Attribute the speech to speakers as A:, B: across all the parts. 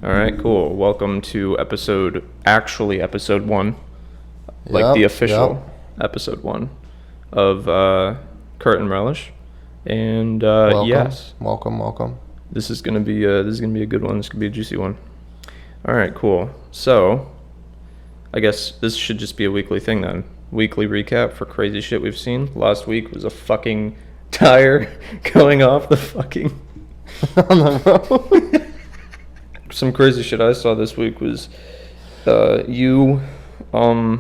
A: All right, cool. Welcome to episode 1, like the official episode 1 of Kurt and Relish. And yes,
B: welcome.
A: this is gonna be a good one. This could be a juicy one. All right, cool. So, I guess this should just be a weekly thing then. Weekly recap for crazy shit we've seen. Last week was a fucking tire going off the fucking
B: On the road.
A: Some crazy shit I saw this week was you I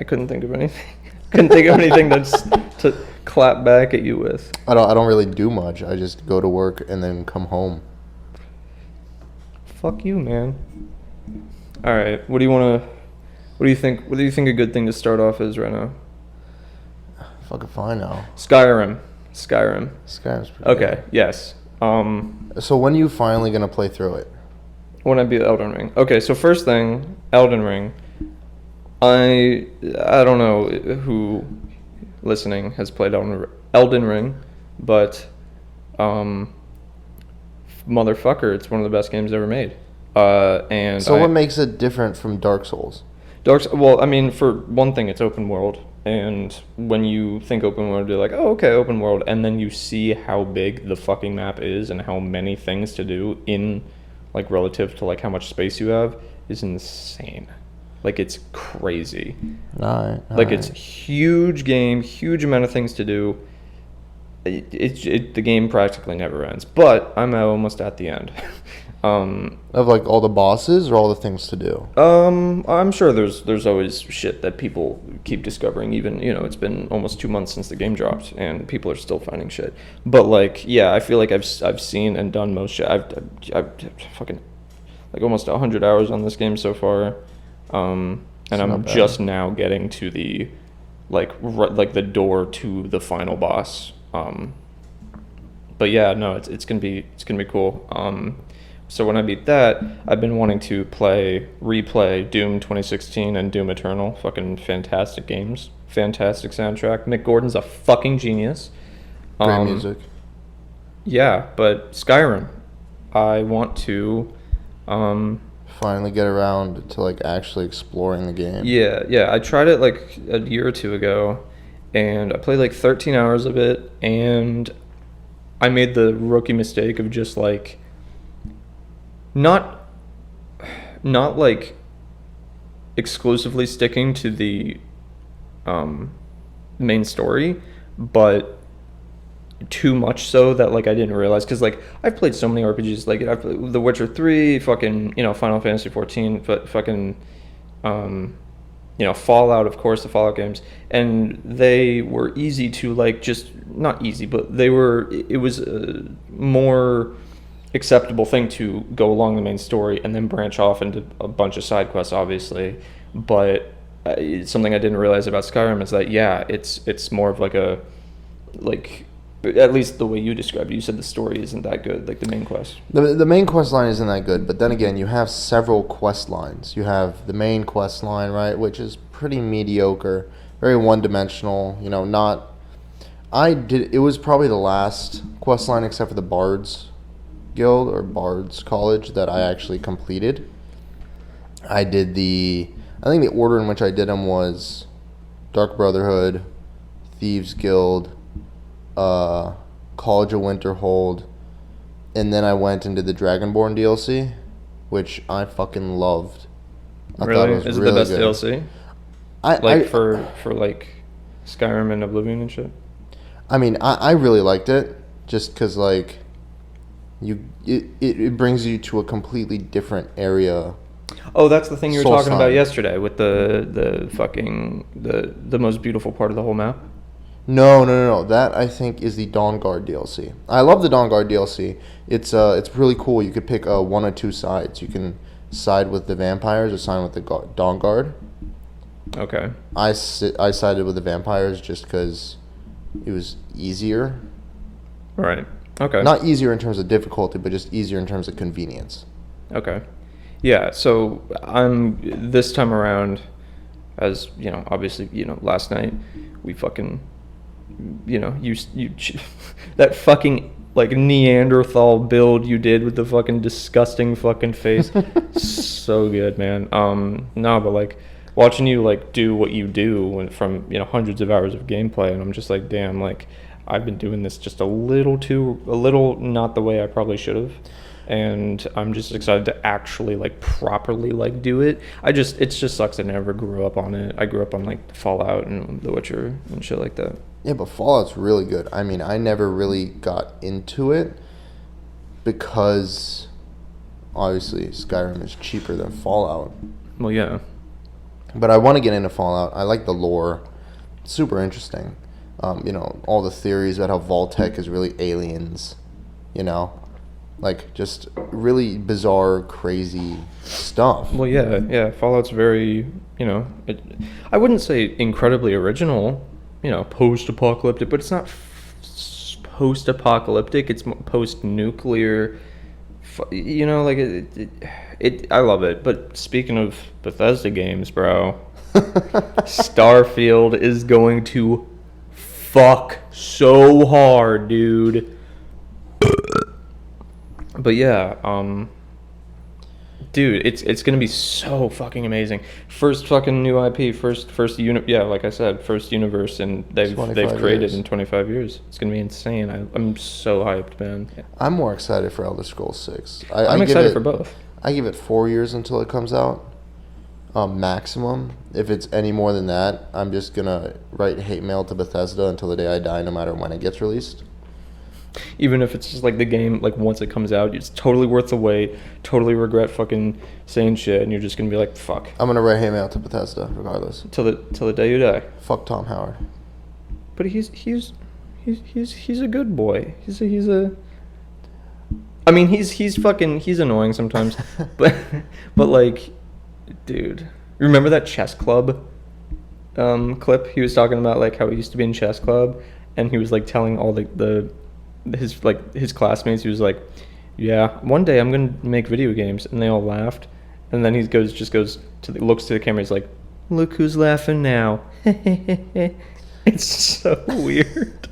A: couldn't think of anything. Couldn't think of anything that's to clap back at you with.
B: I don't really do much. I just go to work and then come home.
A: Fuck you, man. All right, what do you think a good thing to start off is right now?
B: Fucking fine now.
A: Skyrim.
B: Skyrim's pretty
A: Okay,
B: good.
A: yes.
B: So when are you finally gonna play through it?
A: When I beat Elden Ring. Okay, so first thing, Elden Ring. I don't know who listening has played Elden Ring, but motherfucker, it's one of the best games ever made. And
B: so what makes it different from Dark Souls?
A: Well, I mean, for one thing, it's open world, and when you think open world, you're like, oh, okay, open world, and then you see how big the fucking map is and how many things to do in, like, relative to, like, how much space you have is insane. Like, it's crazy.
B: Like,
A: it's huge game, huge amount of things to do. The game practically never ends, but I'm almost at the end.
B: of like all the bosses or all the things to do?
A: I'm sure there's always shit that people keep discovering. Even, it's been almost 2 months since the game dropped, and people are still finding shit. But like, yeah, I feel like I've seen and done most shit. I've fucking like almost 100 hours on this game so far, and I'm just now getting to the like the door to the final boss. But yeah, no, it's gonna be cool. So when I beat that, I've been wanting to replay Doom 2016 and Doom Eternal. Fucking fantastic games. Fantastic soundtrack. Mick Gordon's a fucking genius.
B: Great music.
A: Yeah, but Skyrim. I want to
B: finally get around to like actually exploring the game.
A: Yeah. I tried it like a year or two ago, and I played like 13 hours of it, and I made the rookie mistake of just like not like exclusively sticking to the main story, but too much so that like I didn't realize, because like I've played so many RPGs, like I've played The Witcher 3, fucking Final Fantasy 14, fucking Fallout, of course, the Fallout games, and they were easy to like, just not easy, but it was a more acceptable thing to go along the main story and then branch off into a bunch of side quests, obviously. But something I didn't realize about Skyrim is that it's more of like at least the way you described it, you said the story isn't that good, like the main quest.
B: The main quest line isn't that good, but then again, you have several quest lines. You have the main quest line, right, which is pretty mediocre, very one-dimensional, it was probably the last quest line except for the Bards Guild or Bards College that I actually completed. I think the order in which I did them was Dark Brotherhood, Thieves Guild, College of Winterhold, and then I went into the Dragonborn DLC, which I fucking loved. I thought it was
A: Is it
B: really
A: the best
B: good.
A: DLC? For like Skyrim and Oblivion and shit?
B: I mean, I really liked it just because like it brings you to a completely different area.
A: Oh, that's the thing you were talking about
B: Soulstorm.
A: yesterday with the fucking the most beautiful part of the whole map.
B: No. That I think is the Dawnguard DLC. I love the Dawnguard DLC. It's really cool. You could pick one or two sides. You can side with the vampires or side with the Dawnguard.
A: Okay.
B: I sided with the vampires just because it was easier.
A: Right. Okay.
B: Not easier in terms of difficulty, but just easier in terms of convenience.
A: Okay. Yeah, so I'm this time around, as obviously, last night we fucking, you that fucking like Neanderthal build you did with the fucking disgusting fucking face. So good, man. No, but like watching you like do what you do from hundreds of hours of gameplay, and I'm just like, damn, like I've been doing this just a little not the way I probably should have. And I'm just excited to actually like properly like do it. It just sucks I never grew up on it. I grew up on like Fallout and The Witcher and shit like that.
B: Yeah, but Fallout's really good. I mean, I never really got into it because obviously Skyrim is cheaper than Fallout.
A: Well, yeah.
B: But I want to get into Fallout. I like the lore. It's super interesting. All the theories about how Vault-Tec is really aliens, like just really bizarre, crazy stuff.
A: Well, yeah. Fallout's very, I wouldn't say incredibly original, post-apocalyptic, but it's not post-apocalyptic. It's post-nuclear. Like I love it. But speaking of Bethesda games, bro, Starfield is going to fuck so hard, dude. But yeah, dude, it's gonna be so fucking amazing. First fucking new IP, like I said, first universe, and they've created
B: years.
A: in 25 years. It's gonna be insane. I'm so hyped, man.
B: I'm more excited for Elder Scrolls 6.
A: I'm excited for both.
B: I give it 4 years until it comes out, maximum. If it's any more than that, I'm just gonna write hate mail to Bethesda until the day I die, no matter when it gets released.
A: Even if it's just like the game, like once it comes out, it's totally worth the wait. Totally regret fucking saying shit, and you're just gonna be like, "Fuck."
B: I'm gonna write hate mail to Bethesda regardless.
A: Till the day you die.
B: Fuck Tom Howard.
A: But he's a good boy. He's a. I mean, he's annoying sometimes, but like, dude, remember that chess club clip? He was talking about like how he used to be in chess club, and he was like telling all his classmates, he was like, yeah, one day I'm gonna make video games, and they all laughed, and then he looks to the camera, he's like, look who's laughing now. It's so weird.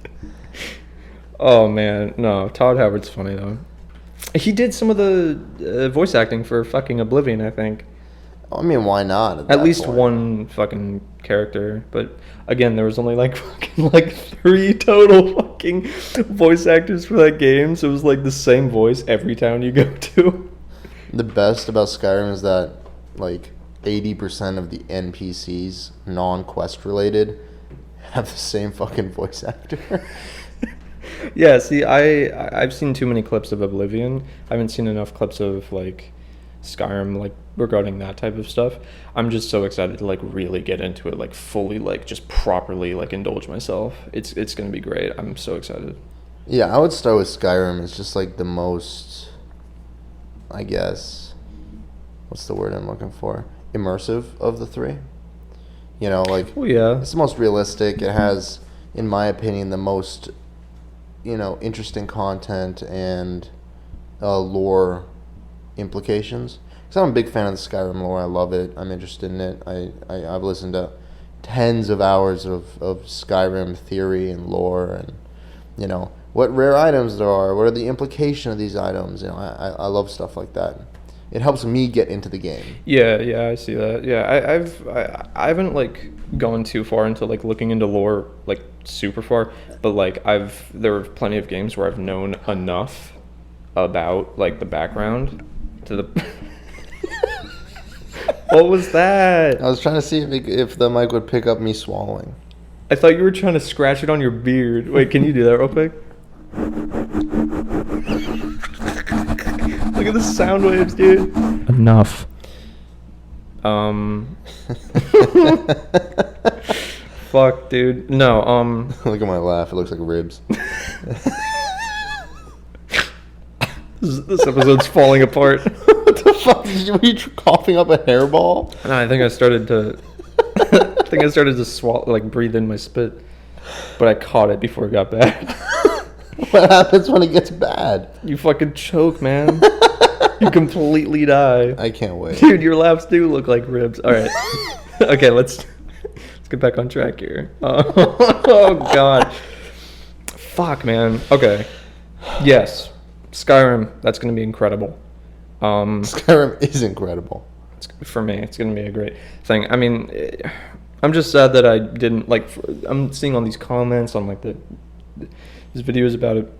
A: Oh man, no, Todd Howard's funny though. He did some of the voice acting for fucking Oblivion, I think.
B: I mean, why not?
A: At least one fucking character, but again, there was only like fucking like 3 total fucking voice actors for that game, so it was like the same voice every town you go to.
B: The best about Skyrim is that like 80% of the NPCs, non-quest related, have the same fucking voice actor.
A: Yeah, see, I've seen too many clips of Oblivion. I haven't seen enough clips of like Skyrim, like regarding that type of stuff. I'm just so excited to like really get into it, like fully, like just properly like indulge myself. It's gonna be great. I'm so excited.
B: Yeah, I would start with Skyrim. It's just like the most, I guess, what's the word I'm looking for? Immersive of the 3. Like,
A: oh yeah,
B: it's the most realistic. It has, in my opinion, the most, interesting content and lore implications. Because I'm a big fan of the Skyrim lore. I love it. I'm interested in it. I've listened to tens of hours of Skyrim theory and lore, and what rare items there are, what are the implication of these items. I love stuff like that. It helps me get into the game.
A: Yeah, I see that. Yeah, I haven't like gone too far into like looking into lore like super far, but like there are plenty of games where I've known enough about like the background to the. What was that?
B: I was trying to see if the mic would pick up me swallowing.
A: I thought you were trying to scratch it on your beard. Wait, can you do that real quick? Look at the sound waves, dude. Enough. Fuck, dude. No,
B: Look at my laugh. It looks like ribs.
A: This episode's falling apart.
B: What the fuck? Were you coughing up a hairball?
A: No, I think I started to swallow, like breathe in my spit, but I caught it before it got bad.
B: What happens when it gets bad?
A: You fucking choke, man. You completely die.
B: I can't wait.
A: Dude, your laughs do look like ribs. All right. Okay, let's get back on track here. Oh, God. Fuck, man. Okay. Yes, Skyrim. That's going to be incredible.
B: Skyrim is incredible.
A: For me, it's going to be a great thing. I mean, I'm just sad that I didn't like. I'm seeing all these comments on like these videos about it.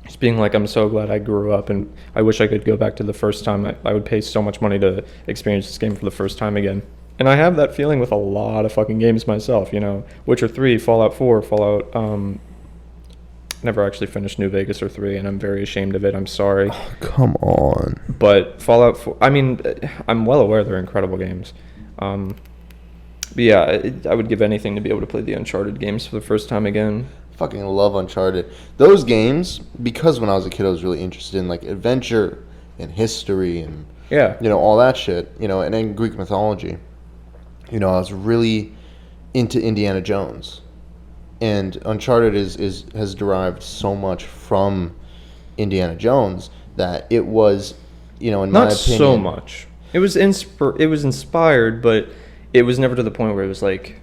A: Just being like, I'm so glad I grew up, and I wish I could go back to the first time. I would pay so much money to experience this game for the first time again. And I have that feeling with a lot of fucking games myself. You know, Witcher 3, Fallout 4, Fallout. Never actually finished New Vegas or 3, and I'm very ashamed of it. I'm sorry.
B: Oh, come on.
A: But Fallout 4, I mean, I'm well aware they're incredible games. But yeah, I would give anything to be able to play the Uncharted games for the first time again.
B: Fucking love Uncharted. Those games, because when I was a kid I was really interested in like adventure and history and
A: Yeah.
B: all that shit, and then Greek mythology. I was really into Indiana Jones. And Uncharted has derived so much from Indiana Jones that it was, in my opinion,
A: Not so much. It was inspired, but it was never to the point where it was like,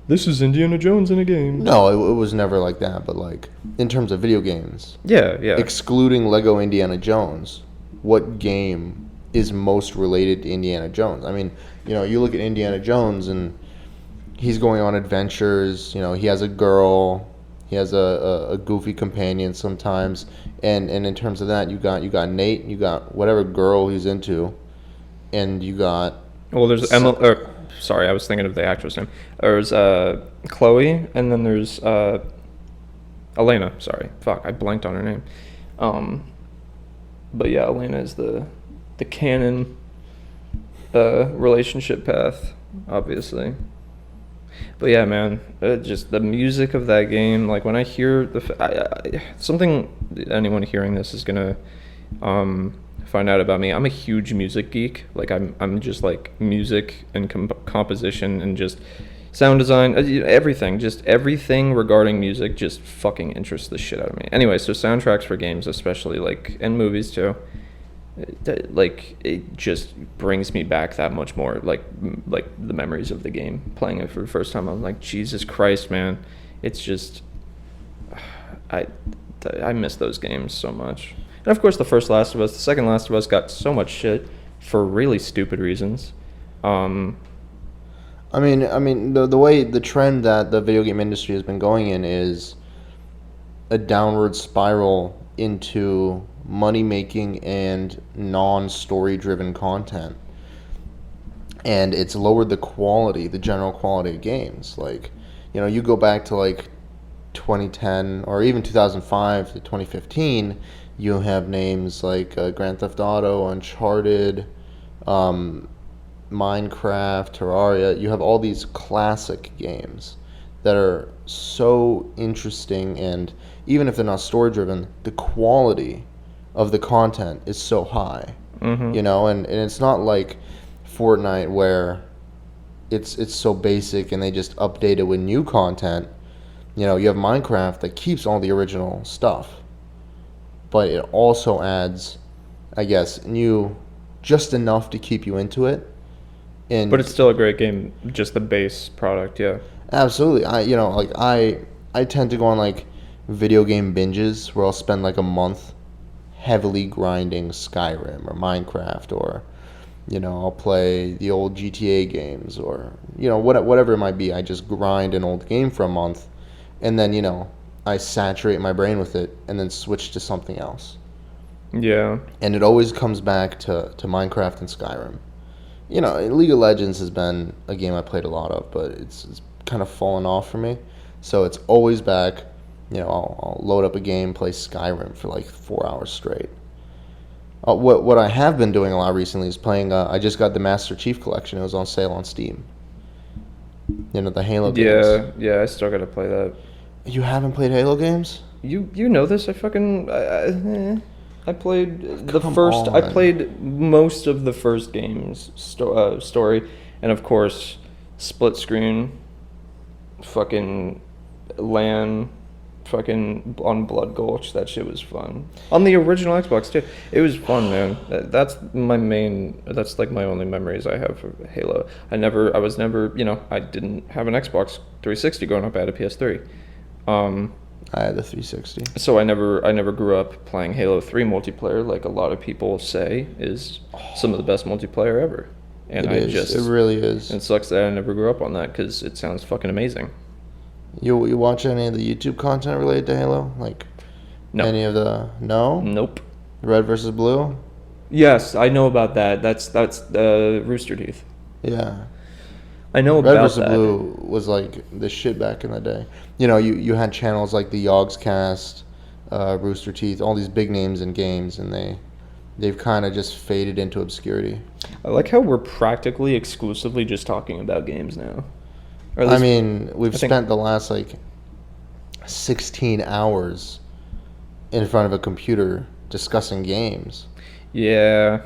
A: this is Indiana Jones in a game.
B: No, it was never like that. But like in terms of video games,
A: Yeah.
B: excluding Lego Indiana Jones, what game is most related to Indiana Jones? I mean, you look at Indiana Jones and he's going on adventures. He has a girl. He has a goofy companion sometimes. And in terms of that, you got Nate. You got whatever girl he's into, and you got.
A: Well, there's Emma. Sorry, I was thinking of the actress name. There's Chloe, and then there's Elena. Sorry, fuck, I blanked on her name. But yeah, Elena is the canon relationship path, obviously. But yeah, man, just the music of that game. Like when I hear something, anyone hearing this is gonna find out about me. I'm a huge music geek. Like I'm just like music and composition and just sound design, everything. Just everything regarding music just fucking interests the shit out of me. Anyway, so soundtracks for games, especially like and movies too. It just brings me back that much more, like the memories of the game, playing it for the first time. I'm like, Jesus Christ, man, it's just I miss those games so much. And of course, the first Last of Us, the second Last of Us got so much shit for really stupid reasons. I
B: mean, the trend that the video game industry has been going in is a downward spiral into money making and non-story driven content, and it's lowered the general quality of games. Like, you go back to like 2010 or even 2005 to 2015, you have names like Grand Theft Auto, Uncharted, Minecraft, Terraria. You have all these classic games that are so interesting, and even if they're not story driven, the quality of the content is so high.
A: Mm-hmm.
B: And it's not like Fortnite where it's so basic and they just update it with new content. You have Minecraft that keeps all the original stuff, but it also adds, I guess, new just enough to keep you into it.
A: But it's still a great game, just the base product, yeah.
B: Absolutely. I tend to go on like video game binges where I'll spend like a month heavily grinding Skyrim or Minecraft, or I'll play the old GTA games, or whatever it might be. I just grind an old game for a month, and then I saturate my brain with it and then switch to something else.
A: Yeah.
B: And it always comes back to Minecraft and Skyrim. League of Legends has been a game I played a lot of, but it's kind of fallen off for me. So it's always back. I'll load up a game, play Skyrim for like 4 hours straight. What I have been doing a lot recently is playing. I just got the Master Chief Collection. It was on sale on Steam. The Halo games.
A: Yeah, I still gotta play that.
B: You haven't played Halo games?
A: You know this? I played the
B: Come
A: first.
B: on.
A: I played most of the first game's story, and of course, split screen, fucking LAN, fucking on Blood Gulch. That shit was fun. On the original Xbox too. It was fun, man. That's my main. That's like my only memories I have of Halo. I was never. I didn't have an Xbox 360 growing up. I had a PS3.
B: I had the 360.
A: So I never grew up playing Halo 3 multiplayer like a lot of people say is some of the best multiplayer ever. And
B: It is. It really is.
A: It sucks that I never grew up on that because it sounds fucking amazing.
B: You watch any of the YouTube content related to Halo? Like
A: No.
B: any of the
A: Nope.
B: Red versus Blue?
A: Yes, I know about that. That's Rooster Teeth.
B: Yeah.
A: I know
B: Red
A: about
B: vs.
A: that.
B: Blue was like the shit back in the day. You know, you had channels like the Yogscast, Rooster Teeth, all these big names in games, and they've kind of just faded into obscurity.
A: I like how we're practically exclusively just talking about games now. Or at
B: I
A: least-
B: mean, we've
A: I think-
B: spent the last like 16 hours in front of a computer discussing games.
A: Yeah.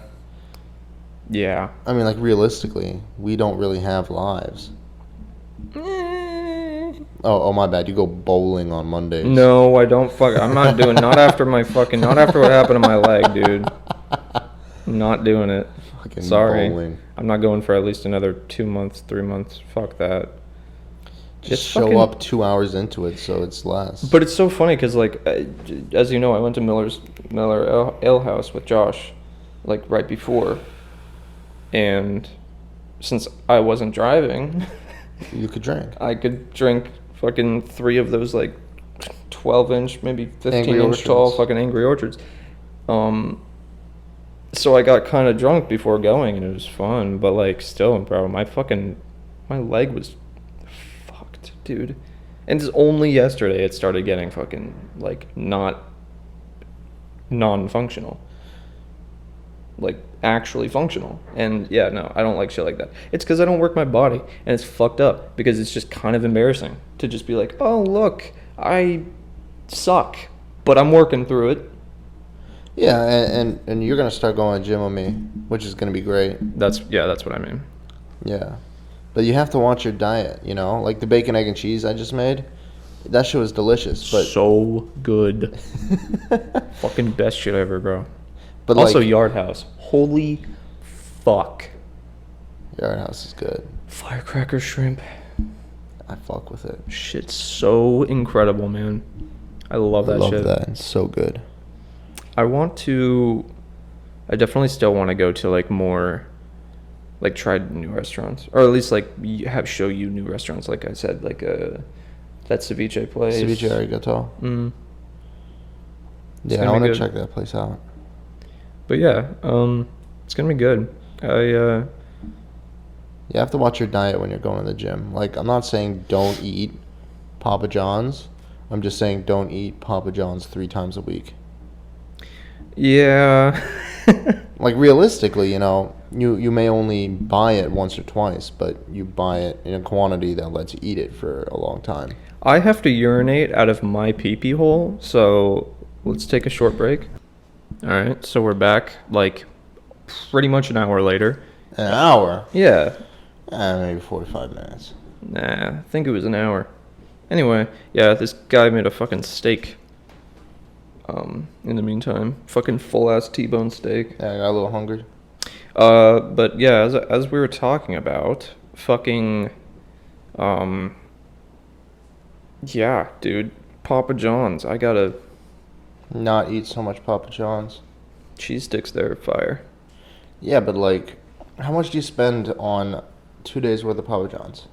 A: Yeah.
B: I mean, like realistically, we don't really have lives. Oh, my bad. You go bowling on Mondays.
A: No, I don't I'm not doing, not after what happened to my leg, dude. I'm not doing it.
B: Fucking
A: Sorry.
B: bowling.
A: I'm not going for at least another 2 months, 3 months. Fuck that.
B: Just
A: It's
B: show
A: fucking-
B: up 2 hours into it, so it's less.
A: But it's so funny because, like, as you know, I went to Miller Ale House with Josh, like, right before. And since I wasn't driving,
B: you could drink.
A: I could drink fucking 3 of those, like, 12-inch, maybe 15-inch
B: Orchards.
A: tall fucking Angry Orchards. So I got kind of drunk before going, and it was fun. But, like, still, bro, my leg was fucked, dude. And it's only yesterday it started getting fucking, like, not non-functional. Like, actually functional. And, yeah, no, I don't like shit like that. It's because I don't work my body, and it's fucked up, because it's just kind of embarrassing to just be like, oh, look, I suck, but I'm working through it.
B: Yeah, and you're gonna start going to the gym with me, which is gonna be great.
A: That's what I mean.
B: Yeah, but you have to watch your diet. You know, like the bacon, egg, and cheese I just made. That shit was delicious, but
A: So good. Fucking best shit ever, bro.
B: but
A: Also,
B: like,
A: Yard House. Holy fuck.
B: Yard House is good.
A: Firecracker shrimp.
B: I fuck with it.
A: Shit's so incredible, man. I love
B: I
A: that
B: love
A: shit.
B: that. It's so good.
A: I definitely still want to go to, like, more, like, try new restaurants. Or at least, like, show you new restaurants, like I said, like, that ceviche place.
B: Ceviche arigato.
A: It's
B: Yeah, I
A: gonna be
B: want to
A: good.
B: check that place out.
A: But yeah, it's gonna be good.
B: You have to watch your diet when you're going to the gym. Like, I'm not saying don't eat Papa John's. I'm just saying don't eat Papa John's 3 times a week.
A: Yeah.
B: Like, realistically, you know, you may only buy it once or twice, but you buy it in a quantity that lets you eat it for a long time.
A: I have to urinate out of my pee-pee hole, so let's take a short break. All right, so we're back, like, pretty much an hour later.
B: An hour?
A: Yeah.
B: Maybe 45 minutes.
A: Nah, I think it was an hour. Anyway, yeah, this guy made a fucking steak. In the meantime, fucking full-ass T-bone steak.
B: Yeah, I got a little hungry.
A: But yeah, as we were talking about, fucking, yeah, dude, Papa John's. I gotta
B: Not eat so much Papa John's.
A: cheese sticks there, fire.
B: Yeah, but like, how much do you spend on 2 days worth of Papa John's?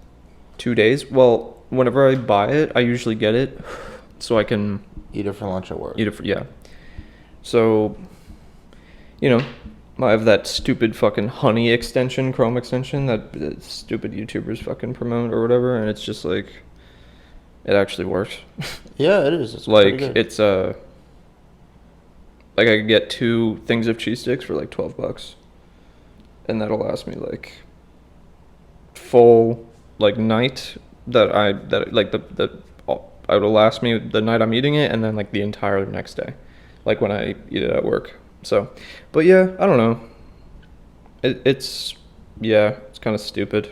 A: 2 days? Well, whenever I buy it, I usually get it so I can
B: Eat it for lunch at work.
A: eat it for, yeah. So, you know, I have that stupid fucking honey extension, Chrome extension that stupid YouTubers fucking promote or whatever, and it's just like, it actually works.
B: Yeah, it is. It's
A: Like,
B: pretty good.
A: it's, like, I could get 2 things of cheese sticks for like $12. And that'll last me like full, like, night it'll last me the night I'm eating it, and then like the entire next day, like when I eat it at work. So, but yeah, I don't know. It's kind of stupid.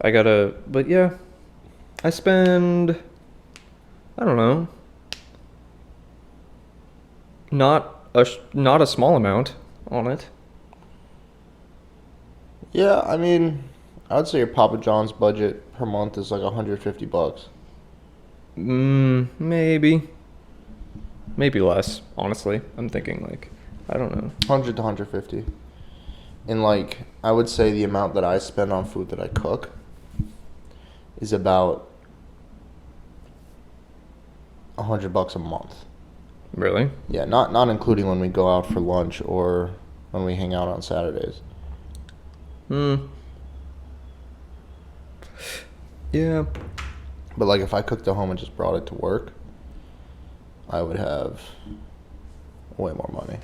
A: But yeah, I spend, I don't know, not a small amount on it.
B: Yeah, I mean, I would say your Papa John's budget per month is like $150.
A: Maybe less. Honestly, I'm thinking like, I don't know.
B: 100 to 150. And like, I would say the amount that I spend on food that I cook is about $100 a month.
A: Really?
B: Yeah, not including when we go out for lunch or when we hang out on Saturdays.
A: Yeah.
B: But like, if I cooked at home and just brought it to work, I would have way more money.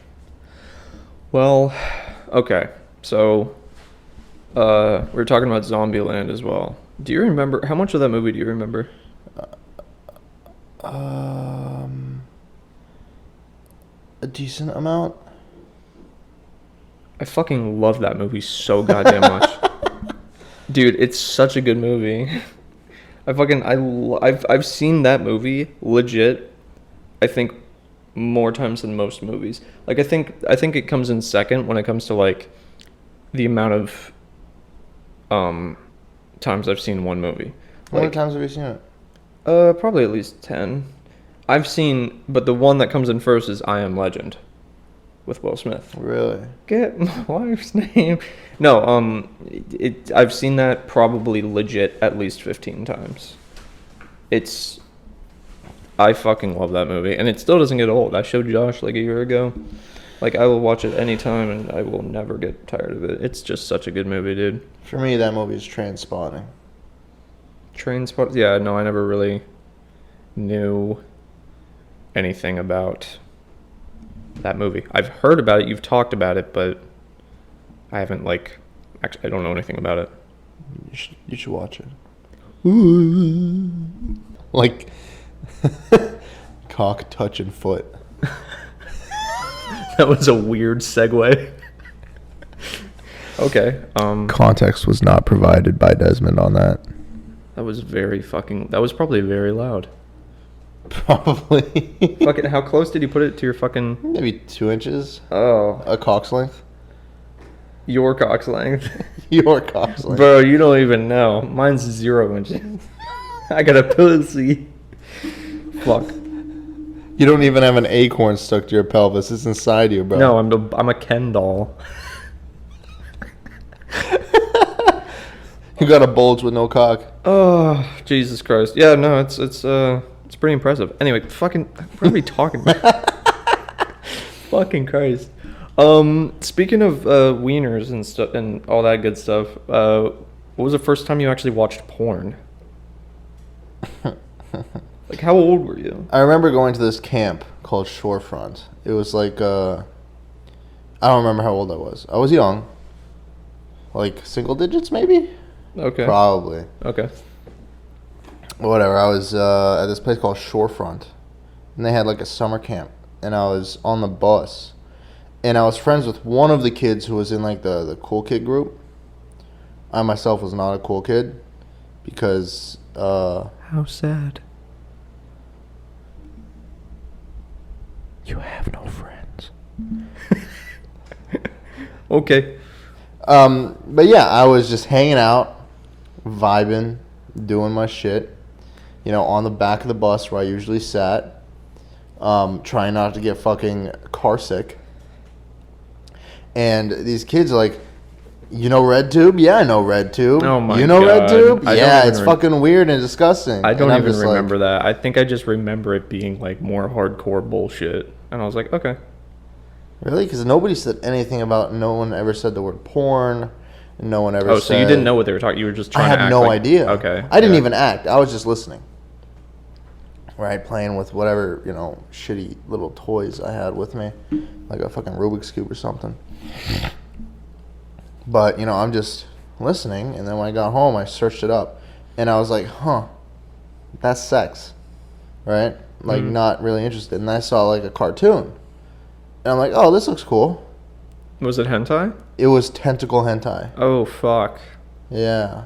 A: Well, okay. So, we were talking about Zombieland as well. Do you remember how much of that movie do you remember?
B: A decent amount.
A: I fucking love that movie so goddamn much. Dude, it's such a good movie. I've seen that movie legit, I think, more times than most movies. Like I think it comes in second when it comes to like the amount of times I've seen one movie.
B: How many times have you seen it?
A: Probably at least 10. I've seen, but the one that comes in first is I Am Legend with Will Smith.
B: Really?
A: Get my wife's name. No, I've seen that probably legit at least 15 times. I fucking love that movie, and it still doesn't get old. I showed Josh like a year ago. Like, I will watch it anytime, and I will never get tired of it. It's just such a good movie, dude.
B: For me, that movie is Trainspotting.
A: Trainspotting? Yeah, no, I never really knew anything about that movie. I've heard about it, you've talked about it, but I haven't, like, actually, I don't know anything about it.
B: You should watch it. Ooh. Like, cock, touch, and foot.
A: That was a weird segue. Okay.
B: Context was not provided by Desmond on that.
A: That was probably very loud.
B: Probably.
A: Fucking, how close did you put it to your fucking...
B: Maybe 2 inches.
A: Oh.
B: A cock's length.
A: Your cock's length.
B: Your cock's length.
A: Bro, you don't even know. Mine's 0 inches. I got a pussy. Fuck.
B: You don't even have an acorn stuck to your pelvis. It's inside you, bro.
A: No, I'm a Ken doll.
B: You got a bulge with no cock.
A: Oh, Jesus Christ. Yeah, no, it's pretty impressive. Anyway, fucking, what are we talking about? Fucking Christ. Speaking of wieners and stuff and all that good stuff, what was the first time you actually watched porn? Like, how old were you?
B: I remember going to this camp called Shorefront. It was like, I don't remember how old I was. I was young. Like, single digits, maybe?
A: Okay.
B: Probably.
A: Okay.
B: Whatever. I was at this place called Shorefront. And they had, like, a summer camp. And I was on the bus. And I was friends with one of the kids who was in, like, the cool kid group. I myself was not a cool kid. Because,
A: How sad.
B: You have no friends.
A: Okay.
B: But yeah, I was just hanging out, vibing, doing my shit, you know, on the back of the bus where I usually sat, trying not to get fucking car sick. And these kids are like, you know RedTube? Yeah, I know RedTube.
A: Oh my God.
B: You know RedTube?
A: I
B: Yeah, it's fucking weird and disgusting.
A: I don't
B: and
A: even remember that. I think I just remember it being like more hardcore bullshit. And I was like, okay.
B: Really? Because nobody said anything about, no one ever said the word porn. No one ever said...
A: Oh, so you didn't know what they were talking, you were just trying to act
B: I had no idea.
A: Okay.
B: I didn't even act. I was just listening. Right? Playing with whatever, you know, shitty little toys I had with me. Like a fucking Rubik's Cube or something. But, you know, I'm just listening. And then when I got home, I searched it up. And I was like, huh, that's sex. Right? Like, not really interested. And I saw, like, a cartoon. And I'm like, oh, this looks cool.
A: Was it hentai?
B: It was tentacle hentai.
A: Oh, fuck.
B: Yeah.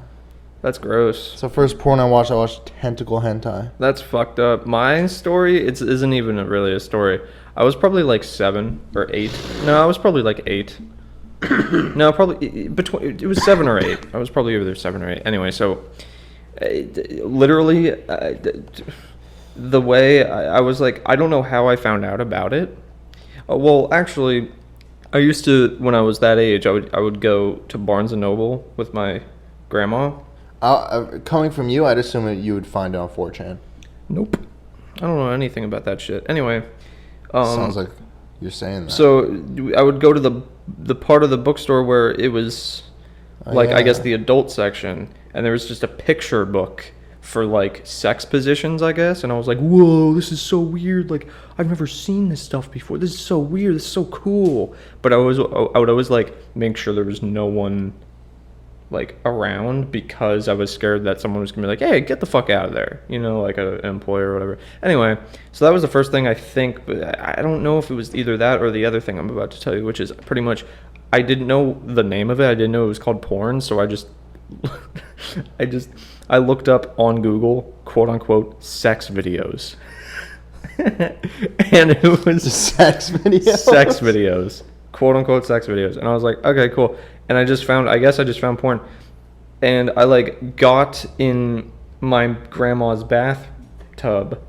A: That's gross.
B: So first porn I watched tentacle hentai.
A: That's fucked up. My story, it isn't even really a story. I was probably like 7 or 8. No, I was probably like 8. No, probably between. It was 7 or 8. I was probably either 7 or 8. Anyway, so literally, the way I was like, I don't know how I found out about it. Well, actually, I used to, when I was that age, I would go to Barnes and Noble with my grandma.
B: Coming from you, I'd assume that you would find it on 4chan.
A: Nope. I don't know anything about that shit. Anyway,
B: Sounds like you're saying that.
A: so I would go to the part of the bookstore where it was like, I guess,
B: yeah.
A: the adult section, and there was just a picture book for like sex positions, I guess, and I was like, whoa, this is so weird. Like, I've never seen this stuff before. This is so weird. This is so cool. But I would always like make sure there was no one like around, because I was scared that someone was gonna be like, hey, get the fuck out of there, you know, like an employer or whatever. Anyway, so that was the first thing, I think, but I don't know if it was either that or the other thing I'm about to tell you, which is pretty much, I didn't know the name of it. I didn't know it was called porn, so I just I looked up on Google, quote unquote, sex videos. And it was
B: Sex videos?
A: sex videos, quote unquote sex videos. And I was like, okay, cool. And I guess I just found porn. And I like got in my grandma's bathtub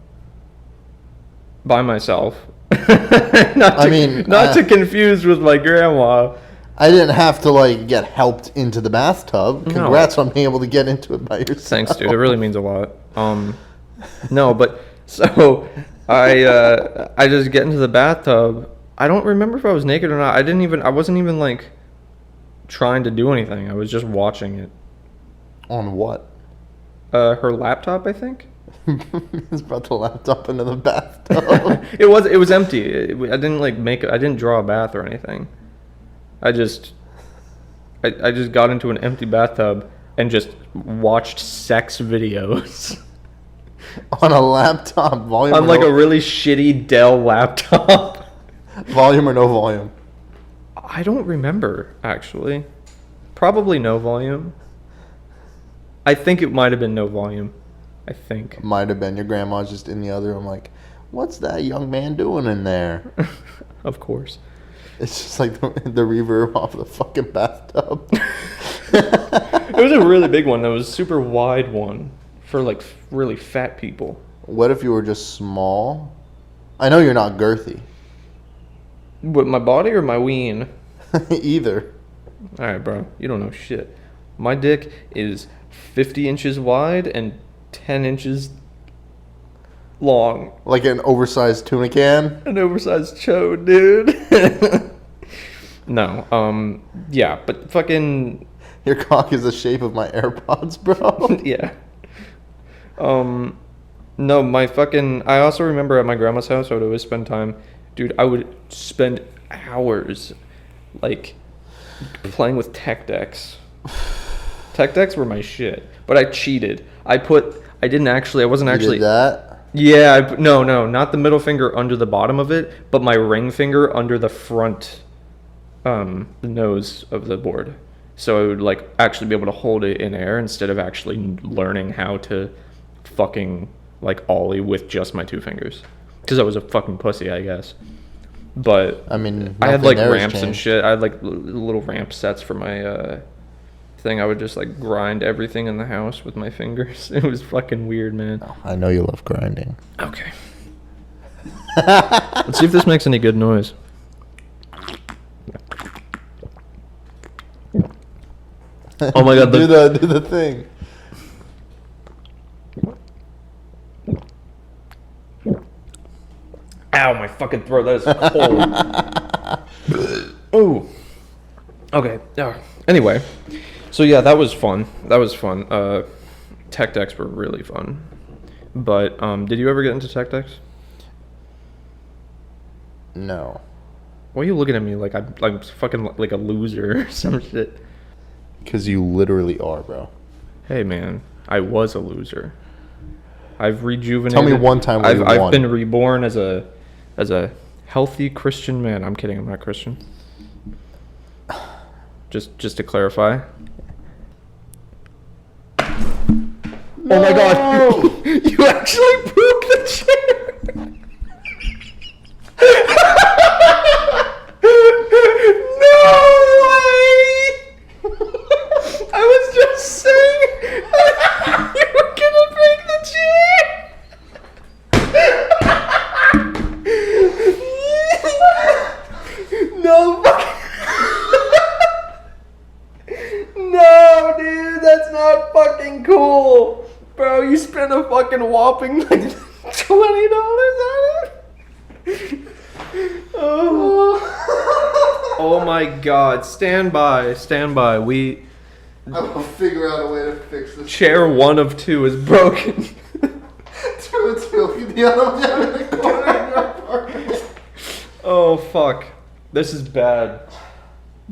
A: by myself. Not to confuse with my grandma.
B: I didn't have to like get helped into the bathtub.
A: No.
B: Congrats on being able to get into it by yourself.
A: Thanks, dude. It really means a lot. No, but so I just get into the bathtub. I don't remember if I was naked or not. I wasn't even like trying to do anything. I was just watching it.
B: On what?
A: Her laptop, I think.
B: It's brought the laptop into the bathtub.
A: It was empty. I didn't draw a bath or anything. I just got into an empty bathtub and just watched sex videos.
B: On a laptop, volume.
A: On like a really shitty Dell laptop.
B: Volume or no volume?
A: I don't remember, actually. Probably no volume. I think it might have been no volume. I think.
B: Might have been. Your grandma's just in the other room like, what's that young man doing in there?
A: Of course.
B: It's just like the reverb off the fucking bathtub.
A: It was a really big one. That was a super wide one for like really fat people.
B: What if you were just small? I know you're not girthy.
A: What, my body or my ween?
B: Either.
A: All right, bro. You don't know shit. My dick is 50 inches wide and 10 inches long.
B: Like an oversized tuna can?
A: An oversized chode, dude. No. Yeah, but fucking...
B: Your cock is the shape of my AirPods, bro.
A: Yeah. No, my fucking... I also remember at my grandma's house, I would always spend time... Dude, I would spend hours, like, playing with tech decks. Tech decks were my shit. But I cheated. I wasn't actually...
B: You did that?
A: Yeah, no, not the middle finger under the bottom of it, but my ring finger under the front, the nose of the board. So I would, like, actually be able to hold it in air instead of actually learning how to fucking, like, ollie with just my two fingers. Because I was a fucking pussy, I guess. But
B: I mean,
A: I had, like, ramps
B: changed.
A: and shit. I had, like, little ramp sets for my thing. I would just, like, grind everything in the house with my fingers. It was fucking weird, man.
B: Oh, I know you love grinding.
A: Okay. Let's see if this makes any good noise. Oh my god,
B: do the thing.
A: Ow, my fucking throat, that is cold. Ooh. Okay. Anyway, so yeah, that was fun. Tech decks were really fun. But did you ever get into tech decks?
B: No.
A: Why are you looking at me like I'm fucking like a loser or some shit?
B: Because you literally are, bro.
A: Hey man, I was a loser. I've rejuvenated.
B: Tell me one time where you won.
A: I've been reborn as a healthy Christian man. I'm kidding, I'm not Christian. Just to clarify.
B: No!
A: Oh my god! You actually broke the chair! No way! I was just saying you were gonna break the chair! not fucking cool. Bro, you spent a fucking whopping like $20 on it? Oh my god. Stand by. I
B: will figure out a way to fix this.
A: Chair 1 of 2 is broken.
B: 2 of 2. The other one down in the corner of your apartment.
A: Oh fuck. This is bad.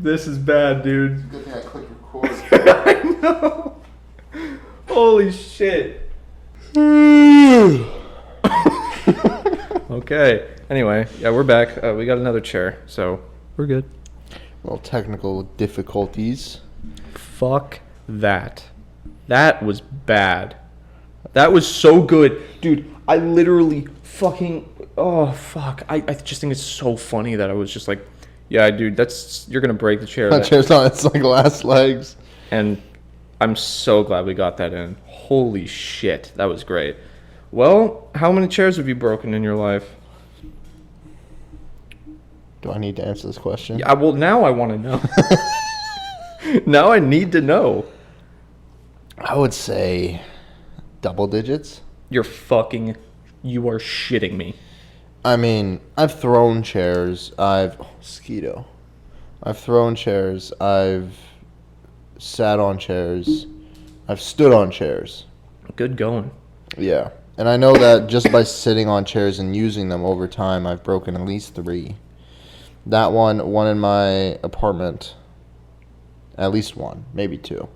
A: Dude.
B: Good thing I clicked record.
A: I know. Holy shit. Okay. Anyway, yeah, we're back. We got another chair, so we're good.
B: Well, technical difficulties.
A: Fuck that. That was bad. That was so good. Dude, I literally fucking... Oh, fuck. I just think it's so funny that I was just like, yeah, dude, you're going to break the chair.
B: That chair's on its like last legs.
A: And I'm so glad we got that in. Holy shit. That was great. Well, how many chairs have you broken in your life?
B: Do I need to answer this question?
A: Yeah, well, now I want to know. Now I need to know.
B: I would say double digits.
A: You are shitting me.
B: I mean, I've thrown chairs. Mosquito. I've thrown chairs. I've sat on chairs. I've stood on chairs.
A: Good going.
B: Yeah. And I know that just by sitting on chairs and using them over time, I've broken at least 3. That one in my apartment, at least 1, maybe 2.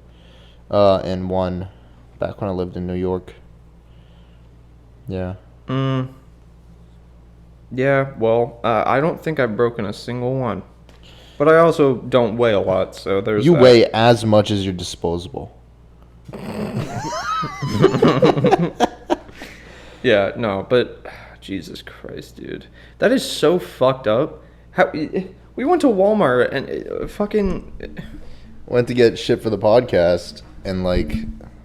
B: And 1 back when I lived in New York. Yeah.
A: Yeah, well, I don't think I've broken a single one. But I also don't weigh a lot, so there's
B: You
A: that.
B: weigh as much as you're disposable.
A: Yeah, no, but Jesus Christ, dude. That is so fucked up. How we went to Walmart and fucking...
B: Went to get shit for the podcast, and like,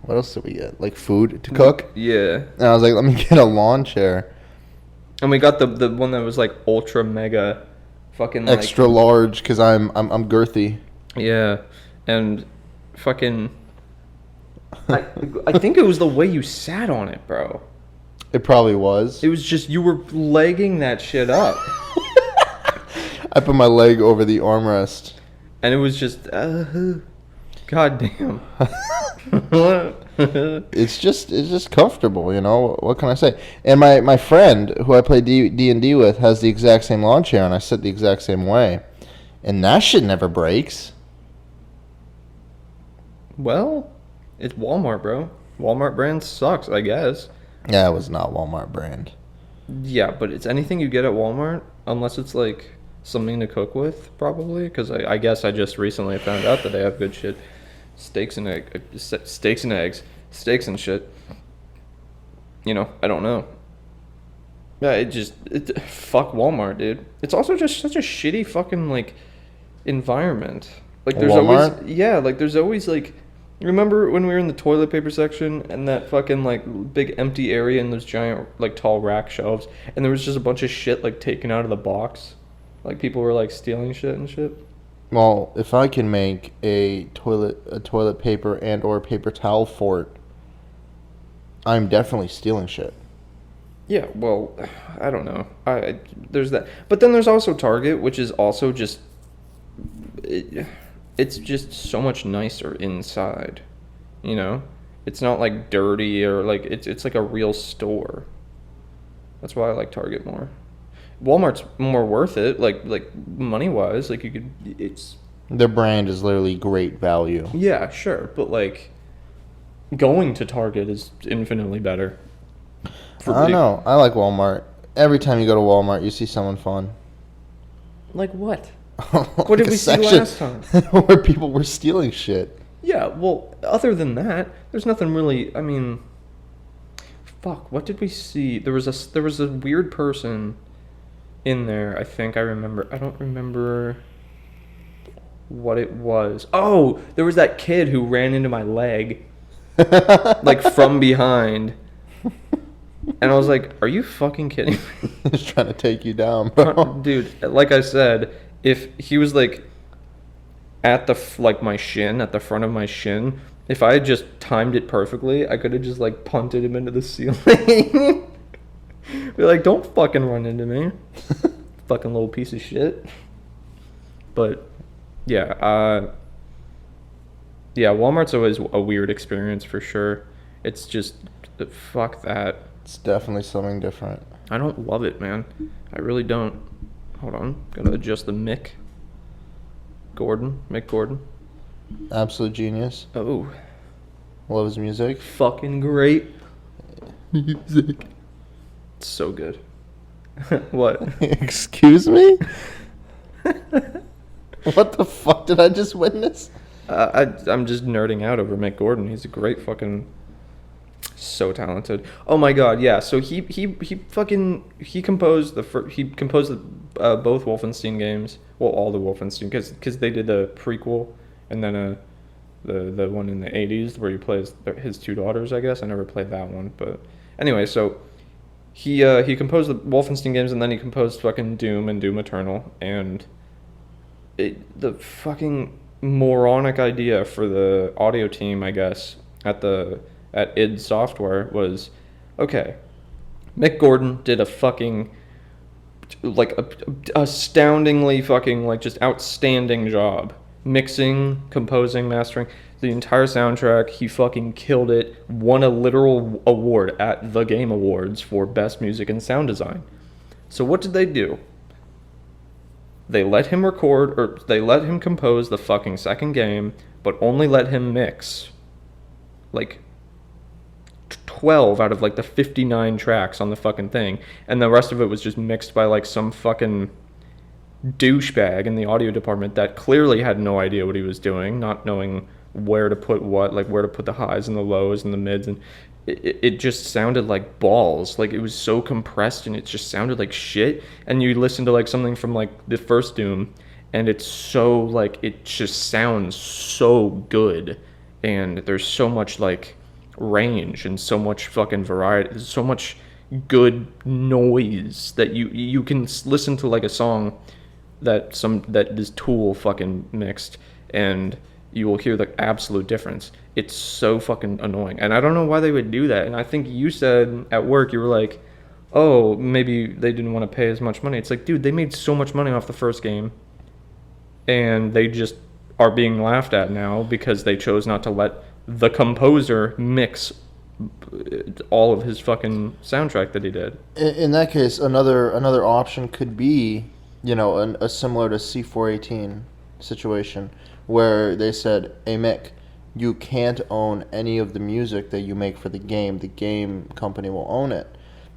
B: what else did we get? Like food to cook?
A: Yeah.
B: And I was like, let me get a lawn chair.
A: And we got the one that was like ultra mega fucking like...
B: Extra large, because I'm girthy.
A: Yeah. And fucking... I think it was the way you sat on it, bro.
B: It probably was.
A: It was just, you were legging that shit up.
B: I put my leg over the armrest.
A: And it was just, god damn.
B: It's just comfortable, you know. What can I say? And my friend who I play D&D with has the exact same lawn chair, and I sit the exact same way, and that shit never breaks.
A: Well, it's Walmart, bro. Walmart brand sucks, I guess.
B: Yeah, it was not Walmart brand.
A: Yeah, but it's anything you get at Walmart, unless it's like something to cook with, probably. Because I guess I just recently found out that they have good shit. Steaks and eggs. Steaks and shit. You know, I don't know. Yeah, fuck Walmart, dude. It's also just such a shitty fucking, like, environment. Like, there's
B: Walmart?
A: there's always, like... Remember when we were in the toilet paper section and that fucking, like, big empty area and those giant, like, tall rack shelves, and there was just a bunch of shit, like, taken out of the box? Like, people were, like, stealing shit and shit?
B: Well, if I can make a toilet paper and or paper towel fort, I'm definitely stealing shit.
A: Yeah, well, I don't know. There's that. But then there's also Target, which is also just... It's just so much nicer inside, you know? It's not, like, dirty or, like, it's like a real store. That's why I like Target more. Walmart's more worth it, like money-wise. Like,
B: Their brand is literally great value.
A: Yeah, sure, but, like, going to Target is infinitely better.
B: I don't know. I like Walmart. Every time you go to Walmart, you see someone fun.
A: Like what? What did we see last time?
B: Where people were stealing shit.
A: Yeah, well, other than that, there's nothing really. I mean, fuck. What did we see? There was a weird person in there. I think I remember. I don't remember what it was. Oh, there was that kid who ran into my leg, like from behind. And I was like, "Are you fucking kidding me?"
B: He's trying to take you down, bro.
A: Dude, like I said, if he was like at my shin, at the front of my shin, If I had just timed it perfectly, I could have just like punted him into the ceiling. Be like, don't fucking run into me, fucking little piece of shit. But yeah, yeah, Walmart's always a weird experience for sure. It's just fuck that.
B: It's definitely something different.
A: I don't love it, man. I really don't. Hold on, gotta adjust the Mick Gordon.
B: Absolute genius.
A: Oh,
B: Love his music.
A: fucking great music. It's so good. What?
B: Excuse me? What the fuck did I just witness?
A: I'm just nerding out over Mick Gordon. He's a great fucking, so talented. Oh my god, yeah. So he composed both Wolfenstein games. Well, all the Wolfenstein because they did the prequel and then the one in the 80s where he plays his two daughters. I guess I never played that one, but anyway, so he composed the Wolfenstein games and then he composed fucking Doom and Doom Eternal and the fucking moronic idea for the audio team, I guess, at id Software was, okay, Mick Gordon did a fucking like astoundingly fucking like just outstanding job mixing, composing, mastering the entire soundtrack. He fucking killed it, won a literal award at the Game Awards for best music and sound design. So what did they do? They let him record, or they let him compose the fucking second game, but only let him mix like 12 out of like the 59 tracks on the fucking thing, and the rest of it was just mixed by like some fucking douchebag in the audio department that clearly had no idea what he was doing, not knowing where to put what, like where to put the highs and the lows and the mids, and it just sounded like balls. Like it was so compressed and it just sounded like shit. And you listen to like something from like the first Doom and it's so like, it just sounds so good, and there's so much like range and so much fucking variety. There's so much good noise that you can listen to like a song that this Tool fucking mixed, and you will hear the absolute difference. It's so fucking annoying, and I don't know why they would do that. And I think you said at work, you were like, oh, maybe they didn't want to pay as much money. It's like, dude, they made so much money off the first game, and they just are being laughed at now because they chose not to let the composer mix all of his fucking soundtrack that he did.
B: In that case, another option could be, a similar to C418 situation, where they said, hey, Mick, you can't own any of the music that you make for the game. The game company will own it.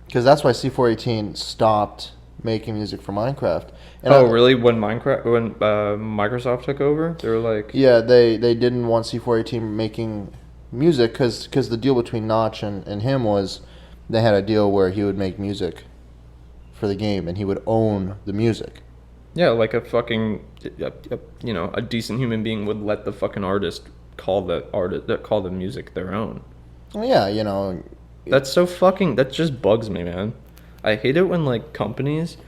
B: Because that's why C418 stopped making music for Minecraft. And
A: really? When Microsoft took over, they were like...
B: Yeah, they didn't want C418 making music because the deal between Notch and him was they had a deal where he would make music for the game and he would own the music.
A: Yeah, like a fucking, a decent human being would let the fucking artist call the music their own.
B: Well, yeah,
A: That's so fucking, that just bugs me, man. I hate it when like companies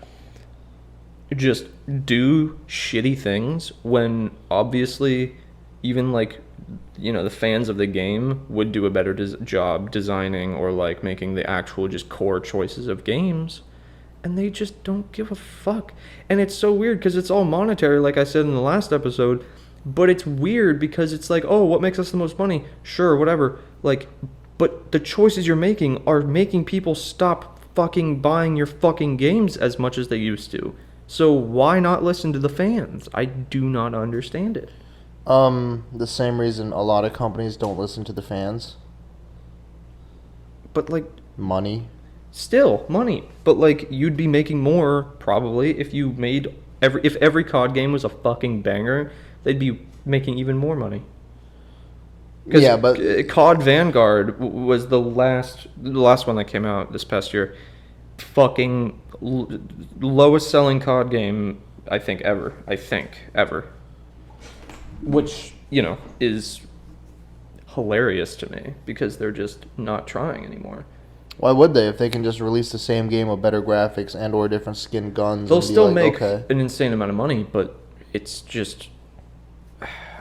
A: just do shitty things when obviously even like, the fans of the game would do a better job designing or like making the actual just core choices of games. And they just don't give a fuck. And it's so weird because it's all monetary, like I said in the last episode. But it's weird because it's like, oh, what makes us the most money? Sure, whatever. Like, but the choices you're making are making people stop fucking buying your fucking games as much as they used to. So why not listen to the fans? I do not understand it.
B: The same reason a lot of companies don't listen to the fans.
A: But like...
B: Money.
A: Still, money. But like, you'd be making more, probably, if you made... If every COD game was a fucking banger, they'd be making even more money.
B: Yeah, but...
A: COD Vanguard was the last one that came out this past year. Fucking lowest selling COD game, I think, ever. Which, is hilarious to me, because they're just not trying anymore.
B: Why would they if they can just release the same game with better graphics and or different skin guns?
A: They'll still make an insane amount of money, but it's just...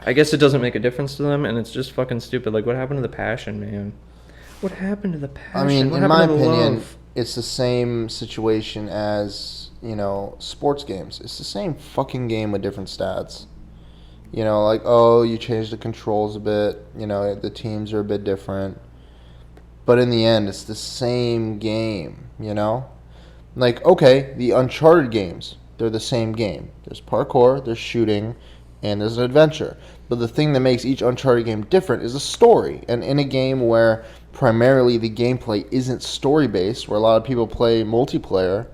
A: I guess it doesn't make a difference to them, and it's just fucking stupid. Like, what happened to the passion, man? What happened to the
B: I
A: passion?
B: mean,
A: What
B: in
A: happened
B: my
A: to the
B: opinion,
A: love?
B: it's the same situation as, sports games. It's the same fucking game with different stats. Like, oh, you changed the controls a bit, the teams are a bit different. But in the end, it's the same game. Like, okay, the Uncharted games, they're the same game. There's parkour, there's shooting, and there's an adventure. But the thing that makes each Uncharted game different is the story. And in a game where primarily the gameplay isn't story-based, where a lot of people play multiplayer,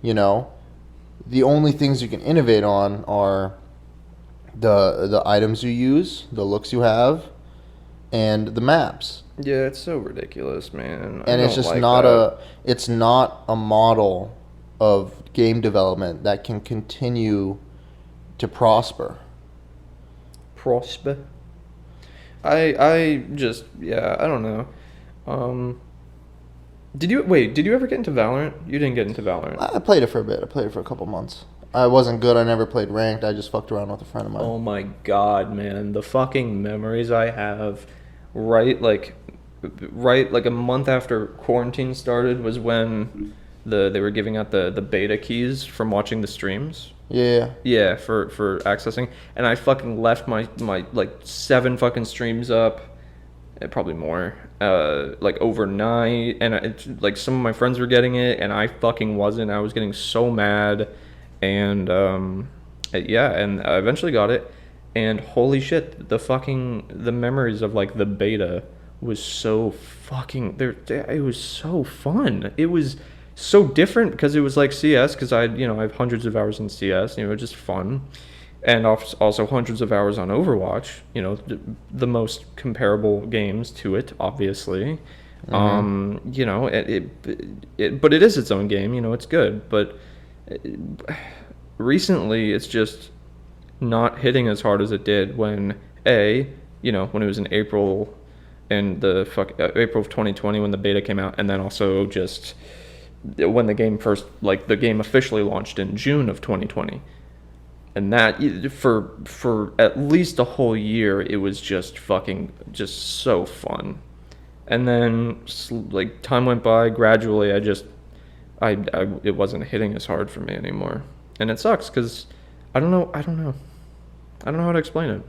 B: the only things you can innovate on are the items you use, the looks you have, and the maps.
A: Yeah, it's so ridiculous, man. I
B: And it's
A: don't
B: just
A: like
B: not
A: that.
B: it's not a model of game development that can continue to prosper.
A: Prosper. I just yeah, I don't know. Um, did you ever get into Valorant? You didn't get into Valorant.
B: I played it for a bit. I played it for a couple months. I wasn't good. I never played ranked. I just fucked around with a friend of mine.
A: Oh my god, man, the fucking memories I have. Right, like, right, like a month after quarantine started was when they were giving out the beta keys from watching the streams.
B: Yeah.
A: Yeah, for accessing, and I fucking left my like 7 fucking streams up, probably more, like overnight, and like some of my friends were getting it, and I fucking wasn't. I was getting so mad, and yeah, and I eventually got it, and holy shit, the memories of like the beta was so fucking there. It was so fun. It was so different because it was like CS, because I have hundreds of hours in CS, just fun, and also hundreds of hours on Overwatch, the most comparable games to it, obviously. But it is its own game, it's good, but recently it's just not hitting as hard as it did when it was in April, and April of 2020 when the beta came out, and then also just when the game officially launched in June of 2020. And that for at least a whole year, it was just so fun. And then like time went by, gradually I it wasn't hitting as hard for me anymore. And it sucks because I don't know how to explain it.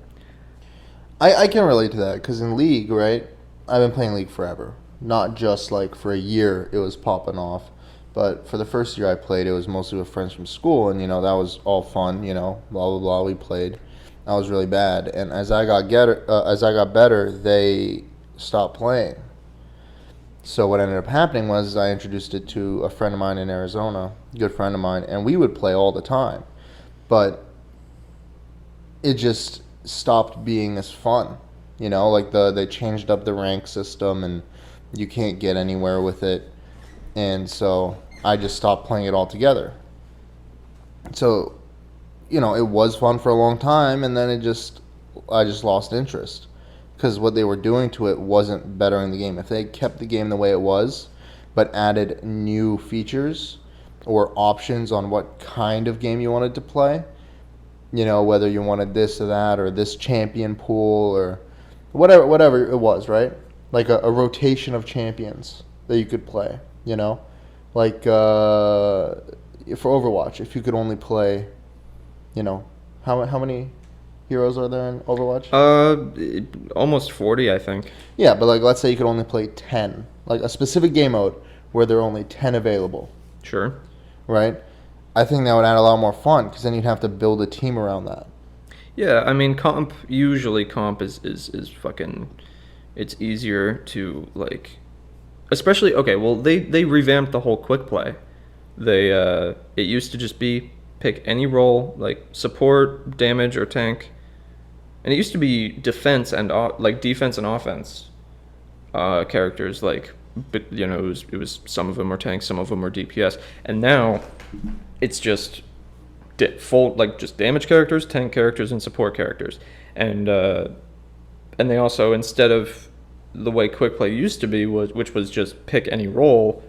B: I can relate to that because in League, right? I've been playing League forever. Not just like for a year it was popping off. But for the first year I played, it was mostly with friends from school, and that was all fun. Blah blah blah. We played. I was really bad, and as I got better, they stopped playing. So what ended up happening was I introduced it to a friend of mine in Arizona, a good friend of mine, and we would play all the time. But it just stopped being as fun. Like they changed up the rank system, and you can't get anywhere with it. And so I just stopped playing it altogether. So, it was fun for a long time, and then I just lost interest because what they were doing to it wasn't bettering the game. If they kept the game the way it was, but added new features or options on what kind of game you wanted to play, whether you wanted this or that or this champion pool or whatever it was, right? Like a rotation of champions that you could play. Like for Overwatch, if you could only play, how many heroes are there in Overwatch?
A: Almost 40, I think.
B: Yeah, but like let's say you could only play 10, like a specific game mode where there are only 10 available,
A: Sure.
B: right? I think that would add a lot more fun because then you'd have to build a team around that.
A: Yeah, I mean, comp is fucking. It's easier to like, especially okay. Well, they revamped the whole quick play. It used to just be pick any role like support, damage, or tank, and it used to be defense and offense characters like, but it was some of them were tanks, some of them were DPS, and now it's just just damage characters, tank characters, and support characters, and they also, instead of the way quick play used to be, which was just pick any role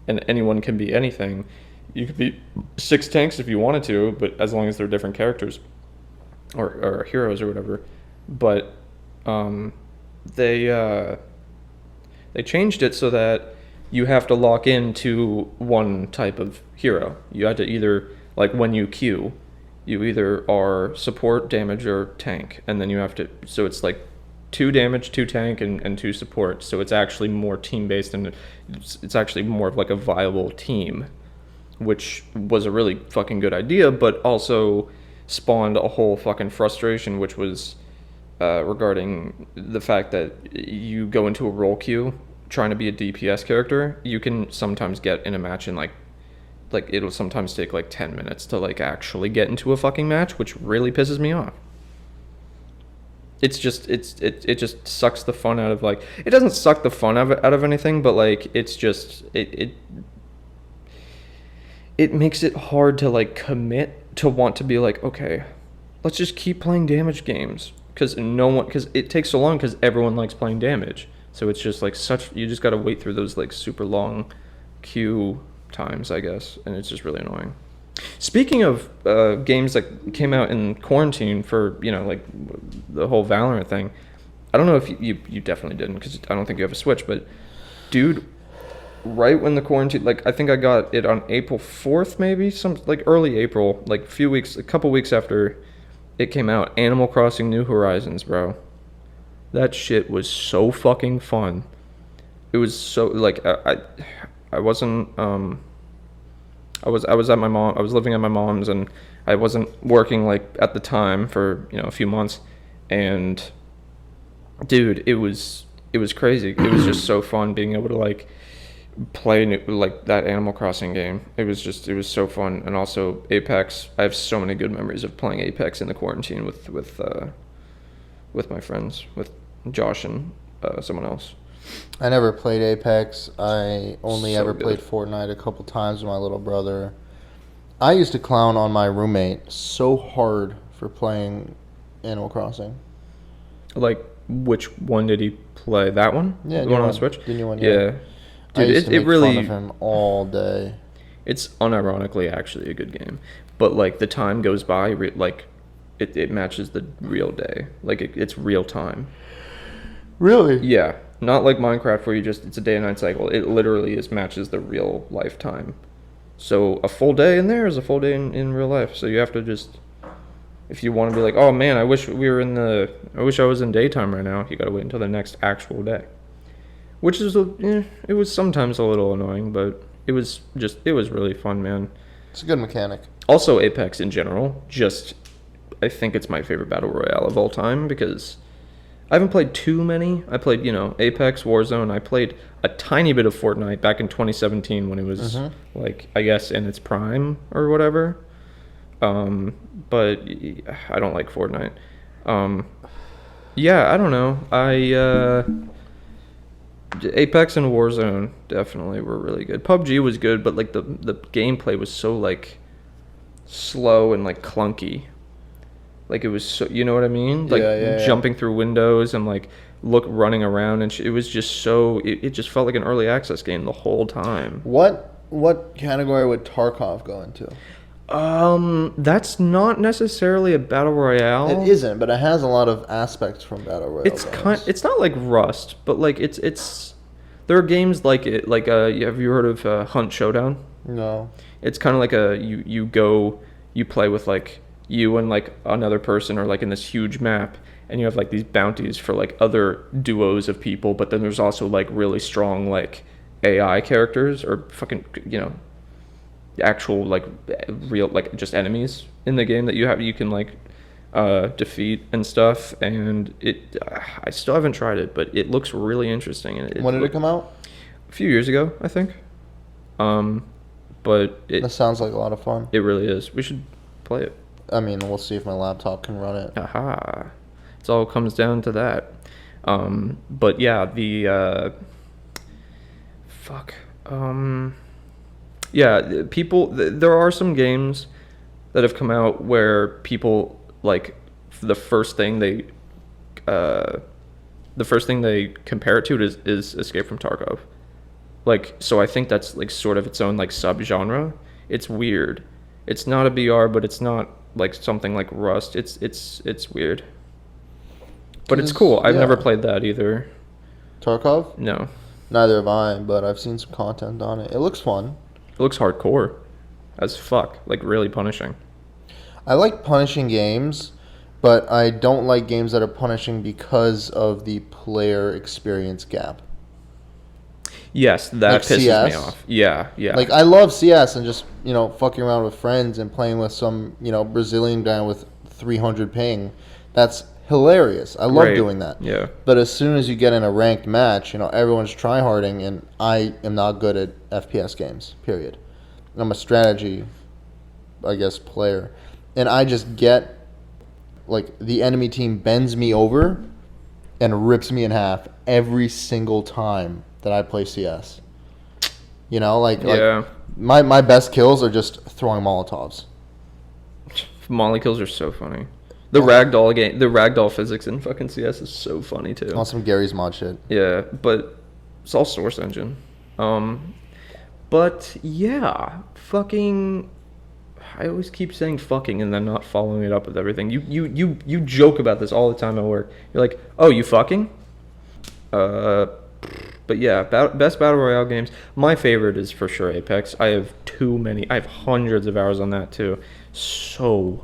A: and anyone can be anything. You could be 6 tanks if you wanted to, but as long as they're different characters or heroes or whatever. but they they changed it so that you have to lock into one type of hero. You had to either, like when you queue, you either are support, damage, or tank, and then you have to. So it's like 2 damage, 2 tank, and 2 support. So it's actually more team based, and it's actually more of like a viable team, which was a really fucking good idea, but also spawned a whole fucking frustration, which was regarding the fact that you go into a role queue trying to be a DPS character. You can sometimes get in a match in like it'll sometimes take like 10 minutes to like actually get into a fucking match, which really pisses me off. It's just it just sucks the fun out of, like, it doesn't suck the fun out of anything, but like it's just it makes it hard to like commit to want to be like, okay, let's just keep playing damage games, because it takes so long because everyone likes playing damage. So it's just like you just got to wait through those like super long queue times, I guess, and it's just really annoying. Speaking of games that came out in quarantine for, like the whole Valorant thing, I don't know if you definitely didn't, because I don't think you have a Switch, but dude, right when the quarantine, like I think I got it on April 4th, maybe some like early April, like a couple weeks after it came out, Animal Crossing New Horizons, bro. That shit was so fucking fun. It was so like I wasn't I was at my mom. I was living at my mom's, and I wasn't working like at the time for a few months, and dude, it was crazy. It was just so fun being able to like play like that Animal Crossing game. It was so fun, and also Apex. I have so many good memories of playing Apex in the quarantine with my friends, with Josh and someone else.
B: I never played Apex. I only
A: So
B: ever
A: good.
B: played Fortnite a couple times with my little brother. I used to clown on my roommate so hard for playing Animal Crossing.
A: Like, which one did he play? That one?
B: Yeah,
A: the
B: new
A: one on
B: one.
A: the Switch?
B: The new one,
A: Yeah.
B: yeah. I
A: Dude,
B: used to
A: it
B: make
A: really,
B: fun of him all day.
A: it's unironically actually a good game. But, like, the time goes by, like, it matches the real day. Like, it's real time.
B: Really?
A: Yeah. Not like Minecraft where it's a day and night cycle. It literally matches the real lifetime. So a full day in there is a full day in real life. So you have to just, if you want to be like, oh man, I wish I was in daytime right now, you gotta wait until the next actual day. Which is, it was sometimes a little annoying, but it was really fun, man.
B: It's a good mechanic.
A: Also, Apex in general, I think it's my favorite battle royale of all time, because I haven't played too many. I played, Apex, Warzone. I played a tiny bit of Fortnite back in 2017 when it was, like, I guess, in its prime or whatever. But I don't like Fortnite. Yeah, I don't know. Apex and Warzone definitely were really good. PUBG was good, but, like, the gameplay was so, like, slow and, like, clunky. Like, it was so, you know what I mean? Like, jumping through windows and, like, running around, and it was just so, it just felt like an early access game the whole time.
B: What category would Tarkov go into?
A: That's not necessarily a battle royale.
B: It isn't, but it has a lot of aspects from battle royale.
A: It's not like Rust, but, like, it's there are games like it. Like, have you heard of Hunt Showdown?
B: No.
A: It's kind of like you play with, like, you and, like, another person, or, like, in this huge map, and you have, like, these bounties for, like, other duos of people, but then there's also, like, really strong, like, AI characters, or fucking, actual, like, real, like, just enemies in the game that you can, like, defeat and stuff. And I still haven't tried it, but it looks really interesting. And
B: when did it come out?
A: A few years ago, I think. But
B: that sounds like a lot of fun.
A: It really is. We should play it.
B: I mean, we'll see if my laptop can run it.
A: Aha. It all comes down to that. But yeah, yeah, people, there are some games that have come out where people, like, the first thing they compare it to is Escape from Tarkov. Like, so I think that's, like, sort of its own, like, subgenre. It's weird. It's not a BR, but it's not like something like Rust. It's weird. But it's cool. I've
B: Yeah.
A: never played that either.
B: Tarkov?
A: No.
B: Neither have I, but I've seen some content on it. It looks fun.
A: It looks hardcore as fuck. Like, really punishing.
B: I like punishing games, but I don't like games that are punishing because of the player experience gap.
A: Yes, that
B: Like
A: pisses
B: CS?
A: me off. Yeah, yeah.
B: Like, I love CS and just, fucking around with friends and playing with some, Brazilian guy with 300 ping. That's hilarious. I love
A: Right.
B: doing that.
A: Yeah.
B: But as soon as you get in a ranked match, everyone's tryharding, and I am not good at FPS games, period. I'm a strategy, I guess, player. And I just get, like, the enemy team bends me over and rips me in half every single time that I play CS. Like my best kills are just throwing Molotovs.
A: Molly kills are so funny. The ragdoll physics in fucking CS is so funny too.
B: On some Gary's mod shit.
A: Yeah, but it's all Source Engine. But yeah, fucking. I always keep saying fucking and then not following it up with everything. You joke about this all the time at work. You're like, oh, you fucking? But yeah, best battle royale games. My favorite is for sure Apex. I have I have hundreds of hours on that too. So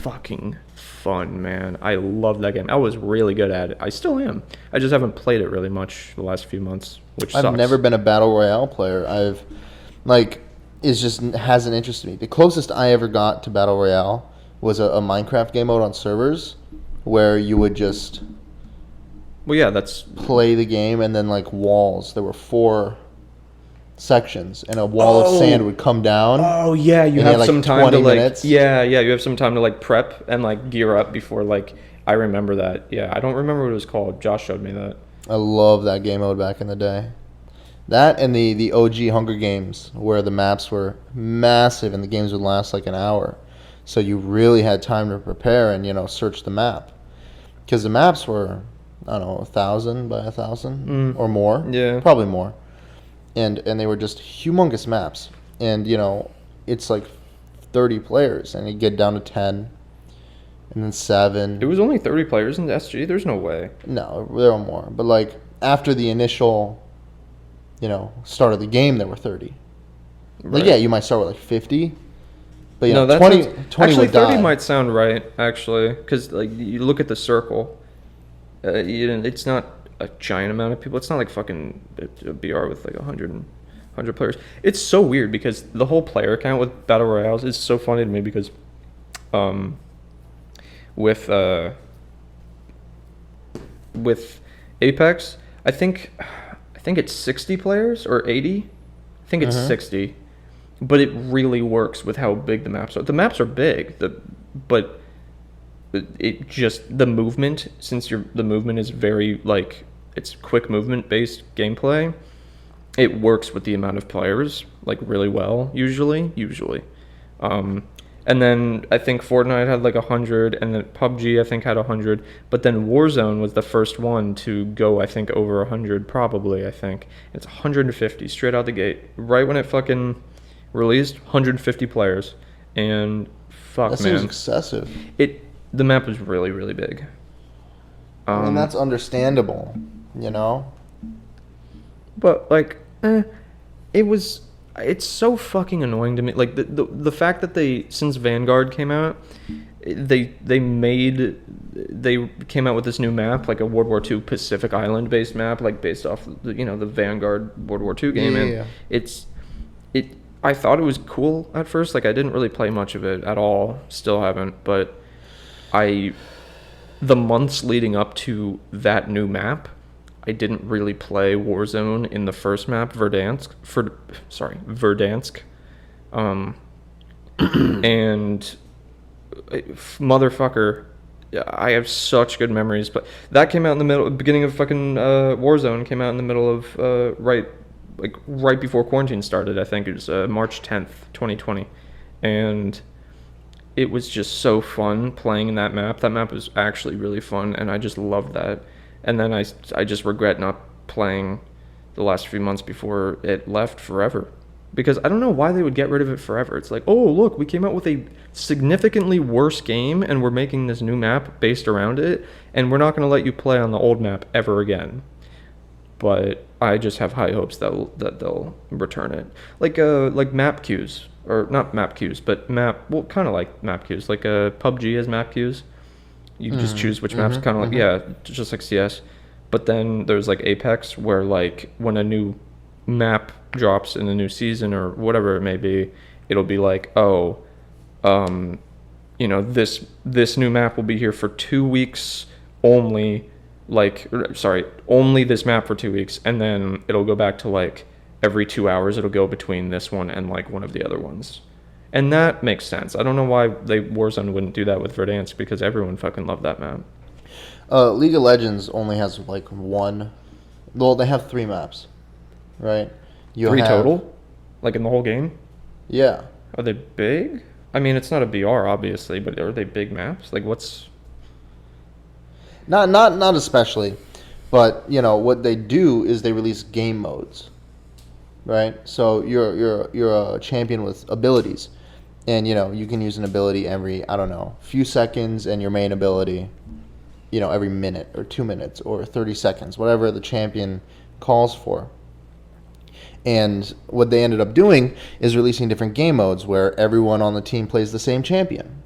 A: fucking fun, man. I love that game. I was really good at it. I still am. I just haven't played it really much the last few months, which sucks.
B: I've never been a battle royale player. It just hasn't interested me. The closest I ever got to battle royale was a Minecraft game mode on servers where you would just
A: Well, yeah, that's
B: play the game, and then walls. There were 4 sections, and a wall of sand would come down.
A: Oh yeah, you
B: and
A: have some time to
B: 20 minutes.
A: you have some time to prep and gear up before I remember that. Yeah, I don't remember what it was called. Josh showed me that.
B: I love that game mode back in the day. That and the OG Hunger Games, where the maps were massive and the games would last like an hour. So you really had time to prepare and, search the map. Because the maps were, I don't know, 1,000 by 1,000 or more.
A: Yeah.
B: Probably more. And they were just humongous maps. And, it's 30 players, and you get down to 10, and then 7.
A: It was only 30 players in the SG. There's no way.
B: No, there were more. But, after the initial, start of the game, there were 30.
A: Right.
B: Yeah, you might start with 50. But,
A: No, that
B: 20,
A: sounds-
B: 20
A: actually
B: would
A: 30
B: die.
A: might sound right, actually, because you look at the circle. It's not a giant amount of people. It's not like fucking a BR with 100 players. It's so weird because the whole player count with battle royales is so funny to me because, with Apex, I think it's 60 players or 80. I think it's 60, but it really works with how big the maps are. The maps are big, but it just the movement, since the movement is very it's quick movement based gameplay, it works with the amount of players really well usually. And then I think Fortnite had 100, and then PUBG I think had 100, but then Warzone was the first one to go I think over 100 probably. I think it's 150 straight out the gate right when it fucking released. 150 players, and fuck,
B: That
A: man,
B: seems excessive.
A: The map was really, really big.
B: And that's understandable,
A: But it's so fucking annoying to me. The fact that since Vanguard came out, they came out with this new map, a World War II Pacific Island based map, based off the Vanguard World War II game.
B: Yeah.
A: And I thought it was cool at first. I didn't really play much of it at all. Still haven't, but the months leading up to that new map, I didn't really play Warzone in the first map, Verdansk. And motherfucker, I have such good memories. But that came out in the beginning of fucking Warzone. Came out in the middle of right before quarantine started. I think it was March 10th, 2020, and it was just so fun playing in that map. That map was actually really fun, and I just loved that. And then I just regret not playing the last few months before it left forever, Because I don't know why they would get rid of it forever. It's like, oh, look, we came out with a significantly worse game and we're making this new map based around it, and we're not going to let you play on the old map ever again. But I just have high hopes that they'll return it. Like map queues, or not map queues, but kind of like map queues. Like PUBG has map queues. You just choose which maps, kind of like, yeah, just like CS. But then there's like Apex, where like when a new map drops in the new season or whatever it may be, it'll be like, oh, this new map will be here for 2 weeks only. Only this map for 2 weeks, and then it'll go back to like every 2 hours it'll go between this one and like one of the other ones. And that makes sense. I don't know why Warzone wouldn't do that with Verdansk, because everyone fucking loved that map.
B: League of Legends only has like one. Well, they have 3 maps, right?
A: Three total? Like in the whole game?
B: Yeah.
A: Are they big? I mean, it's not a BR, obviously, but are they big maps? Like, what's...
B: Not especially, but what they do is they release game modes, right? So you're a champion with abilities, and you can use an ability every, I don't know, few seconds, and your main ability, every minute or 2 minutes or 30 seconds, whatever the champion calls for. And what they ended up doing is releasing different game modes where everyone on the team plays the same champion.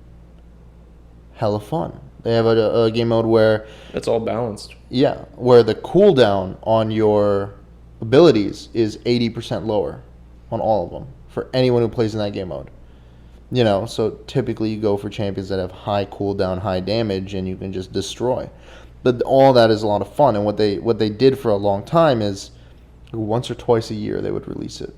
B: Hella fun. They have a game mode where...
A: It's all balanced.
B: Yeah, where the cooldown on your abilities is 80% lower on all of them for anyone who plays in that game mode. So typically you go for champions that have high cooldown, high damage, and you can just destroy. But all that is a lot of fun. And what they did for a long time is once or twice a year they would release it.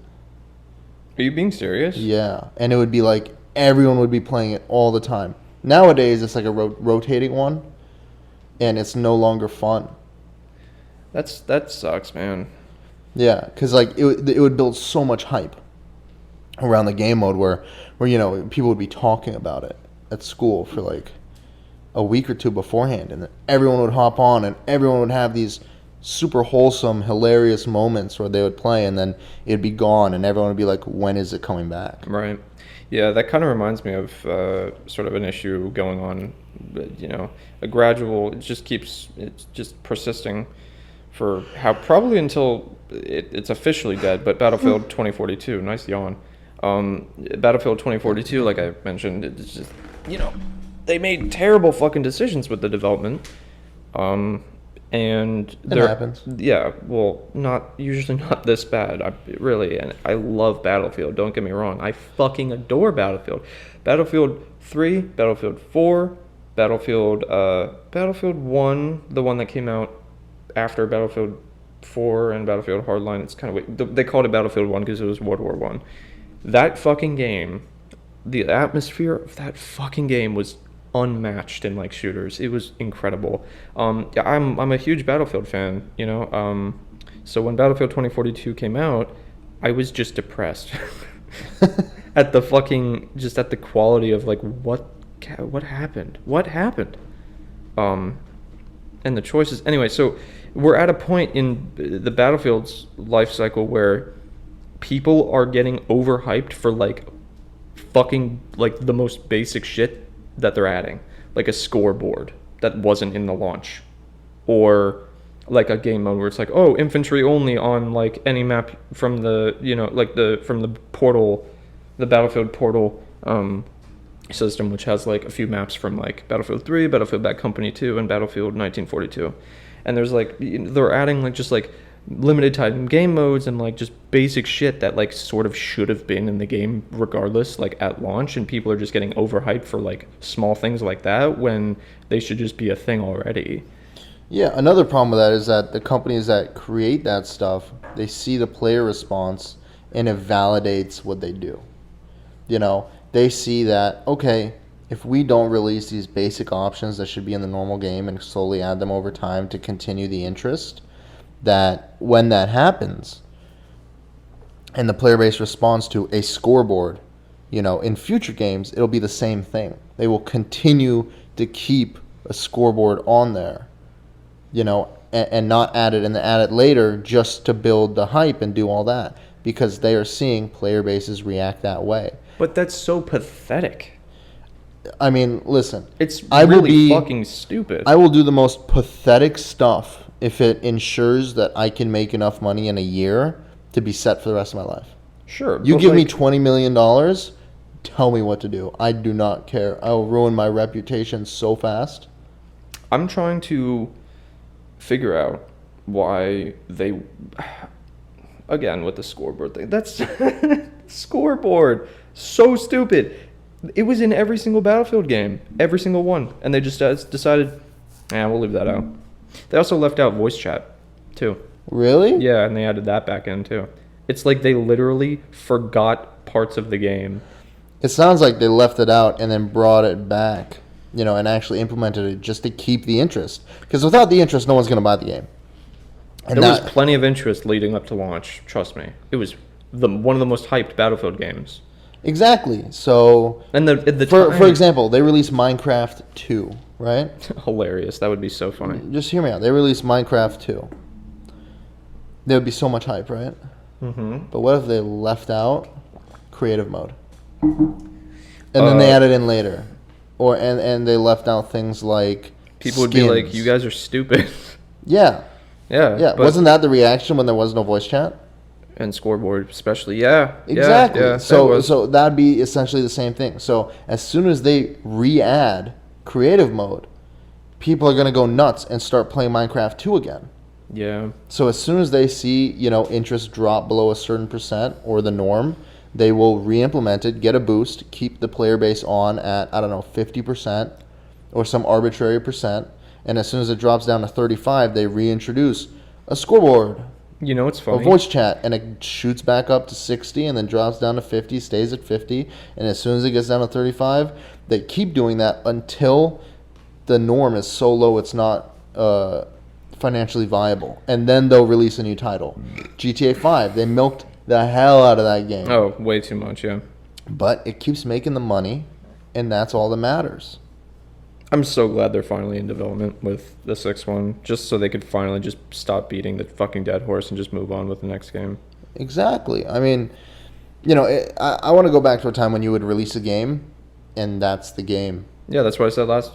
A: Are you being serious?
B: Yeah, and it would be like everyone would be playing it all the time. Nowadays, it's like a rotating one, and it's no longer fun.
A: That sucks, man.
B: Yeah, because like it would build so much hype around the game mode where people would be talking about it at school for like a week or two beforehand, and then everyone would hop on, and everyone would have these super wholesome, hilarious moments where they would play, and then it'd be gone, and everyone would be like, "When is it coming back?"
A: Right. Yeah, that kind of reminds me of sort of an issue going on, a gradual, it's just persisting for probably until it's officially dead, but Battlefield 2042, nice yawn. Battlefield 2042, like I mentioned, it's just, they made terrible fucking decisions with the development. And
B: it happens.
A: Yeah, well, usually not this bad. And I love Battlefield. Don't get me wrong. I fucking adore Battlefield. Battlefield 3, Battlefield 4, Battlefield 1, the one that came out after Battlefield 4 and Battlefield Hardline. It's kind of weird. They called it Battlefield 1 because it was World War 1. That fucking game, the atmosphere of that fucking game was unmatched in like shooters. It was incredible. I'm a huge Battlefield fan, so when Battlefield 2042 came out, I was just depressed at the quality of like what happened, and the choices. Anyway, so we're at a point in the Battlefield's life cycle where people are getting overhyped for like fucking like the most basic shit that they're adding, like a scoreboard that wasn't in the launch, or like a game mode where it's like, oh, infantry only on like any map from the from the portal, the Battlefield portal system, which has like a few maps from like Battlefield 3, Battlefield Bad Company 2, and Battlefield 1942. And there's like they're adding like just like limited time game modes and like just basic shit that like sort of should have been in the game regardless, like at launch, and people are just getting overhyped for like small things like that when they should just be a thing already.
B: Yeah, another problem with that is that the companies that create that stuff, they see the player response and it validates what they do. They see that, okay, if we don't release these basic options that should be in the normal game and slowly add them over time to continue the interest, that when that happens and the player base responds to a scoreboard, in future games, it'll be the same thing. They will continue to keep a scoreboard on there, and not add it and add it later just to build the hype and do all that. because they are seeing player bases react that way.
A: But that's so pathetic.
B: I mean, listen.
A: It's
B: I will
A: really
B: be
A: fucking stupid.
B: I will do the most pathetic stuff if it ensures that I can make enough money in a year to be set for the rest of my life.
A: Sure.
B: You
A: but
B: give me
A: like,
B: $20 million, tell me what to do. I do not care. I will ruin my reputation so fast.
A: I'm trying to figure out why they, again with the scoreboard thing. That's scoreboard. So stupid. It was in every single Battlefield game, every single one, and they just decided, we'll leave that out. They also left out voice chat, too.
B: Really?
A: Yeah, and they added that back in too. It's like they literally forgot parts of the game.
B: It sounds like they left it out and then brought it back, and actually implemented it just to keep the interest. Because without the interest, no one's going to buy the game. And
A: There was plenty of interest leading up to launch. Trust me, it was one of the most hyped Battlefield games.
B: Exactly. So,
A: And the
B: for
A: time,
B: example, they released Minecraft 2, right?
A: hilarious. That would be so funny.
B: Just hear me out. They released Minecraft 2. There would be so much hype, right?
A: Mm-hmm.
B: But what if they left out creative mode? And then they added in later. And they left out things like
A: People would be like,
B: skins.
A: "You guys are stupid."
B: Yeah.
A: Yeah.
B: Yeah.
A: but-
B: Wasn't that the reaction when there was no voice chat?
A: and scoreboard especially. Yeah.
B: Exactly.
A: Yeah,
B: So that'd be essentially the same thing. So as soon as they re-add creative mode, people are going to go nuts and start playing Minecraft 2 again.
A: yeah.
B: So as soon as they see, interest drop below a certain percent or the norm, they will re-implement it, get a boost, keep the player base on at, 50% or some arbitrary percent. And as soon as it drops down to 35, they reintroduce a scoreboard,
A: You know what's
B: a
A: funny?
B: voice chat, and it shoots back up to 60 and then drops down to 50, stays at 50. And as soon as it gets down to 35, they keep doing that until the norm is so low it's not financially viable. And then they'll release a new title. GTA 5, they milked the hell out of that game.
A: Oh, way too much. Yeah.
B: But it keeps making the money, and that's all that matters.
A: I'm so glad they're finally in development with the sixth one, just so they could finally just stop beating the fucking dead horse and just move on with the next game.
B: Exactly. I mean, I want to go back to a time when you would release a game, and that's the game.
A: Yeah, that's what I said last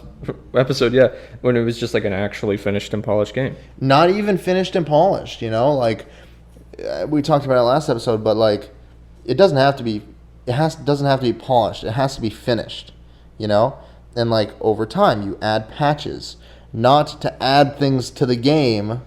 A: episode. Yeah, when it was just like an actually finished and polished game.
B: Not even finished and polished, like we talked about it last episode, but like it doesn't have to be doesn't have to be polished. It has to be finished, And like over time you add patches, not to add things to the game,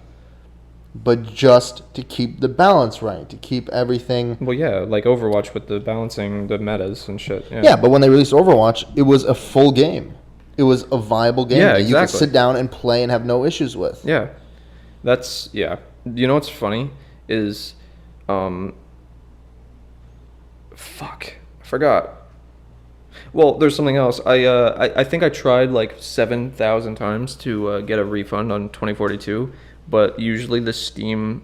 B: but just to keep the balance right, to keep everything.
A: Well, yeah, like Overwatch with the balancing the metas and shit.
B: Yeah, but when they released Overwatch, it was a full game. It was a viable game
A: Yeah,
B: that you could
A: exactly.
B: sit down and play and have no issues with.
A: Yeah, yeah. You know what's funny is, fuck, I forgot. Well, there's something else. I think I tried like 7,000 times to get a refund on 2042, but usually the Steam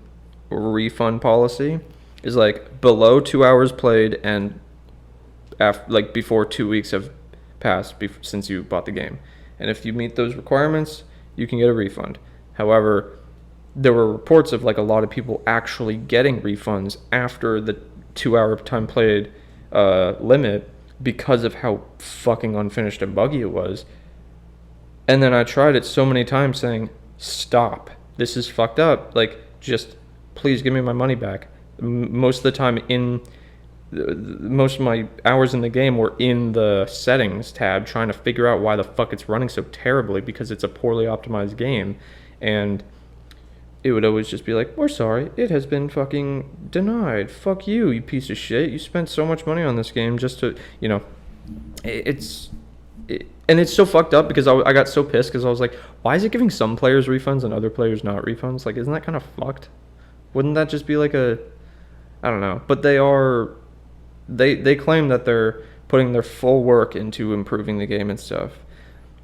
A: refund policy is like below 2 hours played and like before 2 weeks have passed since you bought the game. And if you meet those requirements, you can get a refund. However, there were reports of like a lot of people actually getting refunds after the 2 hour time played limit because of how fucking unfinished and buggy it was. And then I tried it so many times saying, stop, this is fucked up, like just please give me my money back. Most of the time most of my hours in the game were in the settings tab trying to figure out why the fuck it's running so terribly, because it's a poorly optimized game. And it would always just be like, we're sorry, it has been fucking denied. Fuck you, you piece of shit. You spent so much money on this game just to, it's so fucked up because I got so pissed because I was like, why is it giving some players refunds and other players not refunds? Like, isn't that kind of fucked? Wouldn't that just be like I don't know. But they claim that they're putting their full work into improving the game and stuff.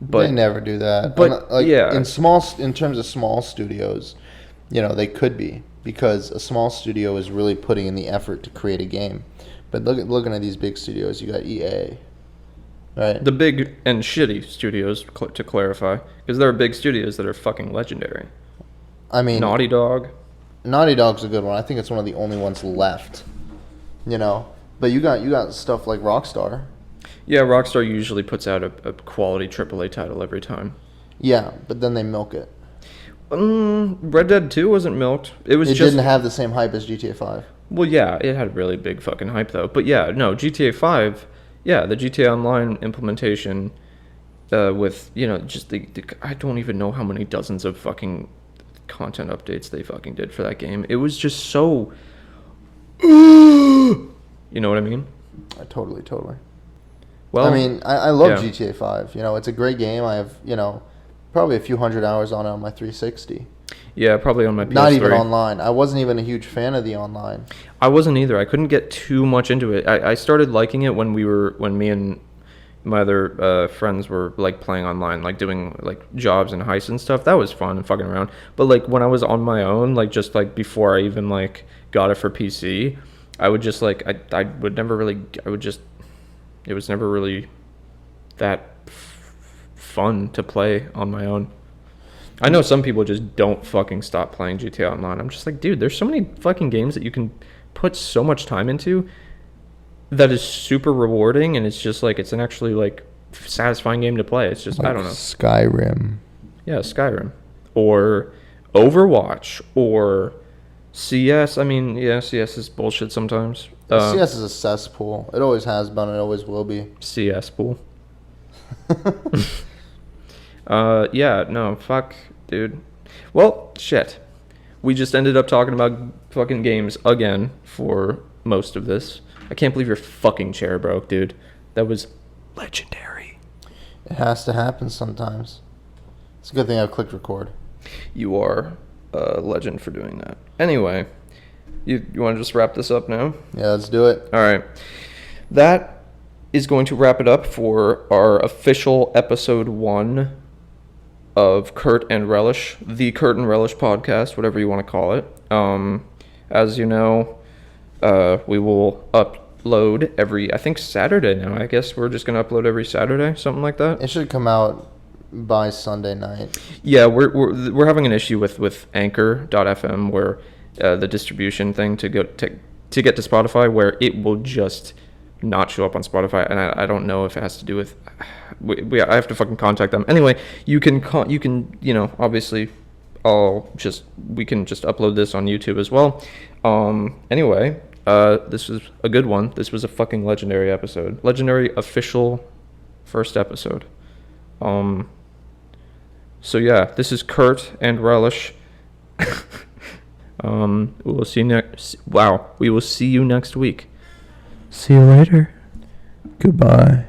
A: But
B: they never do that.
A: But yeah,
B: in terms of small studios, they could be, because a small studio is really putting in the effort to create a game. But looking at these big studios, you got EA, right?
A: The big and shitty studios, to clarify, because there are big studios that are fucking legendary.
B: I mean,
A: Naughty Dog.
B: Naughty Dog's a good one. I think it's one of the only ones left you know. But you got stuff like Rockstar.
A: Yeah, Rockstar usually puts out a quality AAA title every time.
B: Yeah, but then they milk it.
A: Red Dead 2 wasn't milked. It
B: didn't have the same hype as GTA 5.
A: Well, yeah, it had really big fucking hype though. But yeah, no, GTA 5, yeah, the GTA Online implementation with, just I don't even know how many dozens of fucking content updates they fucking did for that game. It was just so you know what I mean?
B: Totally.
A: Well,
B: I mean, I love
A: yeah.
B: GTA 5. It's a great game. I have, probably a few hundred hours on it on my 360.
A: Yeah, probably on my PS3.
B: Not even online. I wasn't even a huge fan of the online.
A: I wasn't either. I couldn't get too much into it. I started liking it when me and my other friends were like playing online, like doing like jobs and heists and stuff. That was fun and fucking around. But like when I was on my own, like just like before I even like got it for PC, I would just like I would never really it was never really that fun to play on my own. I know some people just don't fucking stop playing GTA Online. I'm just like, dude, there's so many fucking games that you can put so much time into that is super rewarding, and it's just like it's an actually like satisfying game to play. It's just
B: like
A: I don't know.
B: Skyrim.
A: Yeah, Skyrim or Overwatch or CS. I mean, yeah, CS is bullshit sometimes.
B: CS is a cesspool. It always has been. It always will be.
A: CS pool. Yeah, no, fuck, dude. Well, shit. We just ended up talking about fucking games again for most of this. I can't believe your fucking chair broke, dude. That was legendary.
B: It has to happen sometimes. It's a good thing I clicked record.
A: You are a legend for doing that. Anyway, you want to just wrap this up now?
B: Yeah, let's do it.
A: All right. That is going to wrap it up for our official episode 1 of Kurt and Relish, the Kurt and Relish podcast, whatever you want to call it. As you know, we will upload every, I think, Saturday now. I guess we're just going to upload every Saturday, something like that.
B: It should come out by Sunday night.
A: Yeah, we're having an issue with Anchor.fm where the distribution thing to get to Spotify, where it will just not show up on Spotify, and I don't know if it has to do with I have to fucking contact them. Anyway, you can obviously we can just upload this on YouTube as well. Anyway, this was a good one. This was a fucking legendary episode. Legendary official first episode. So yeah, this is Kurt and Relish. We will see we will see you next week.
B: See you later. Goodbye.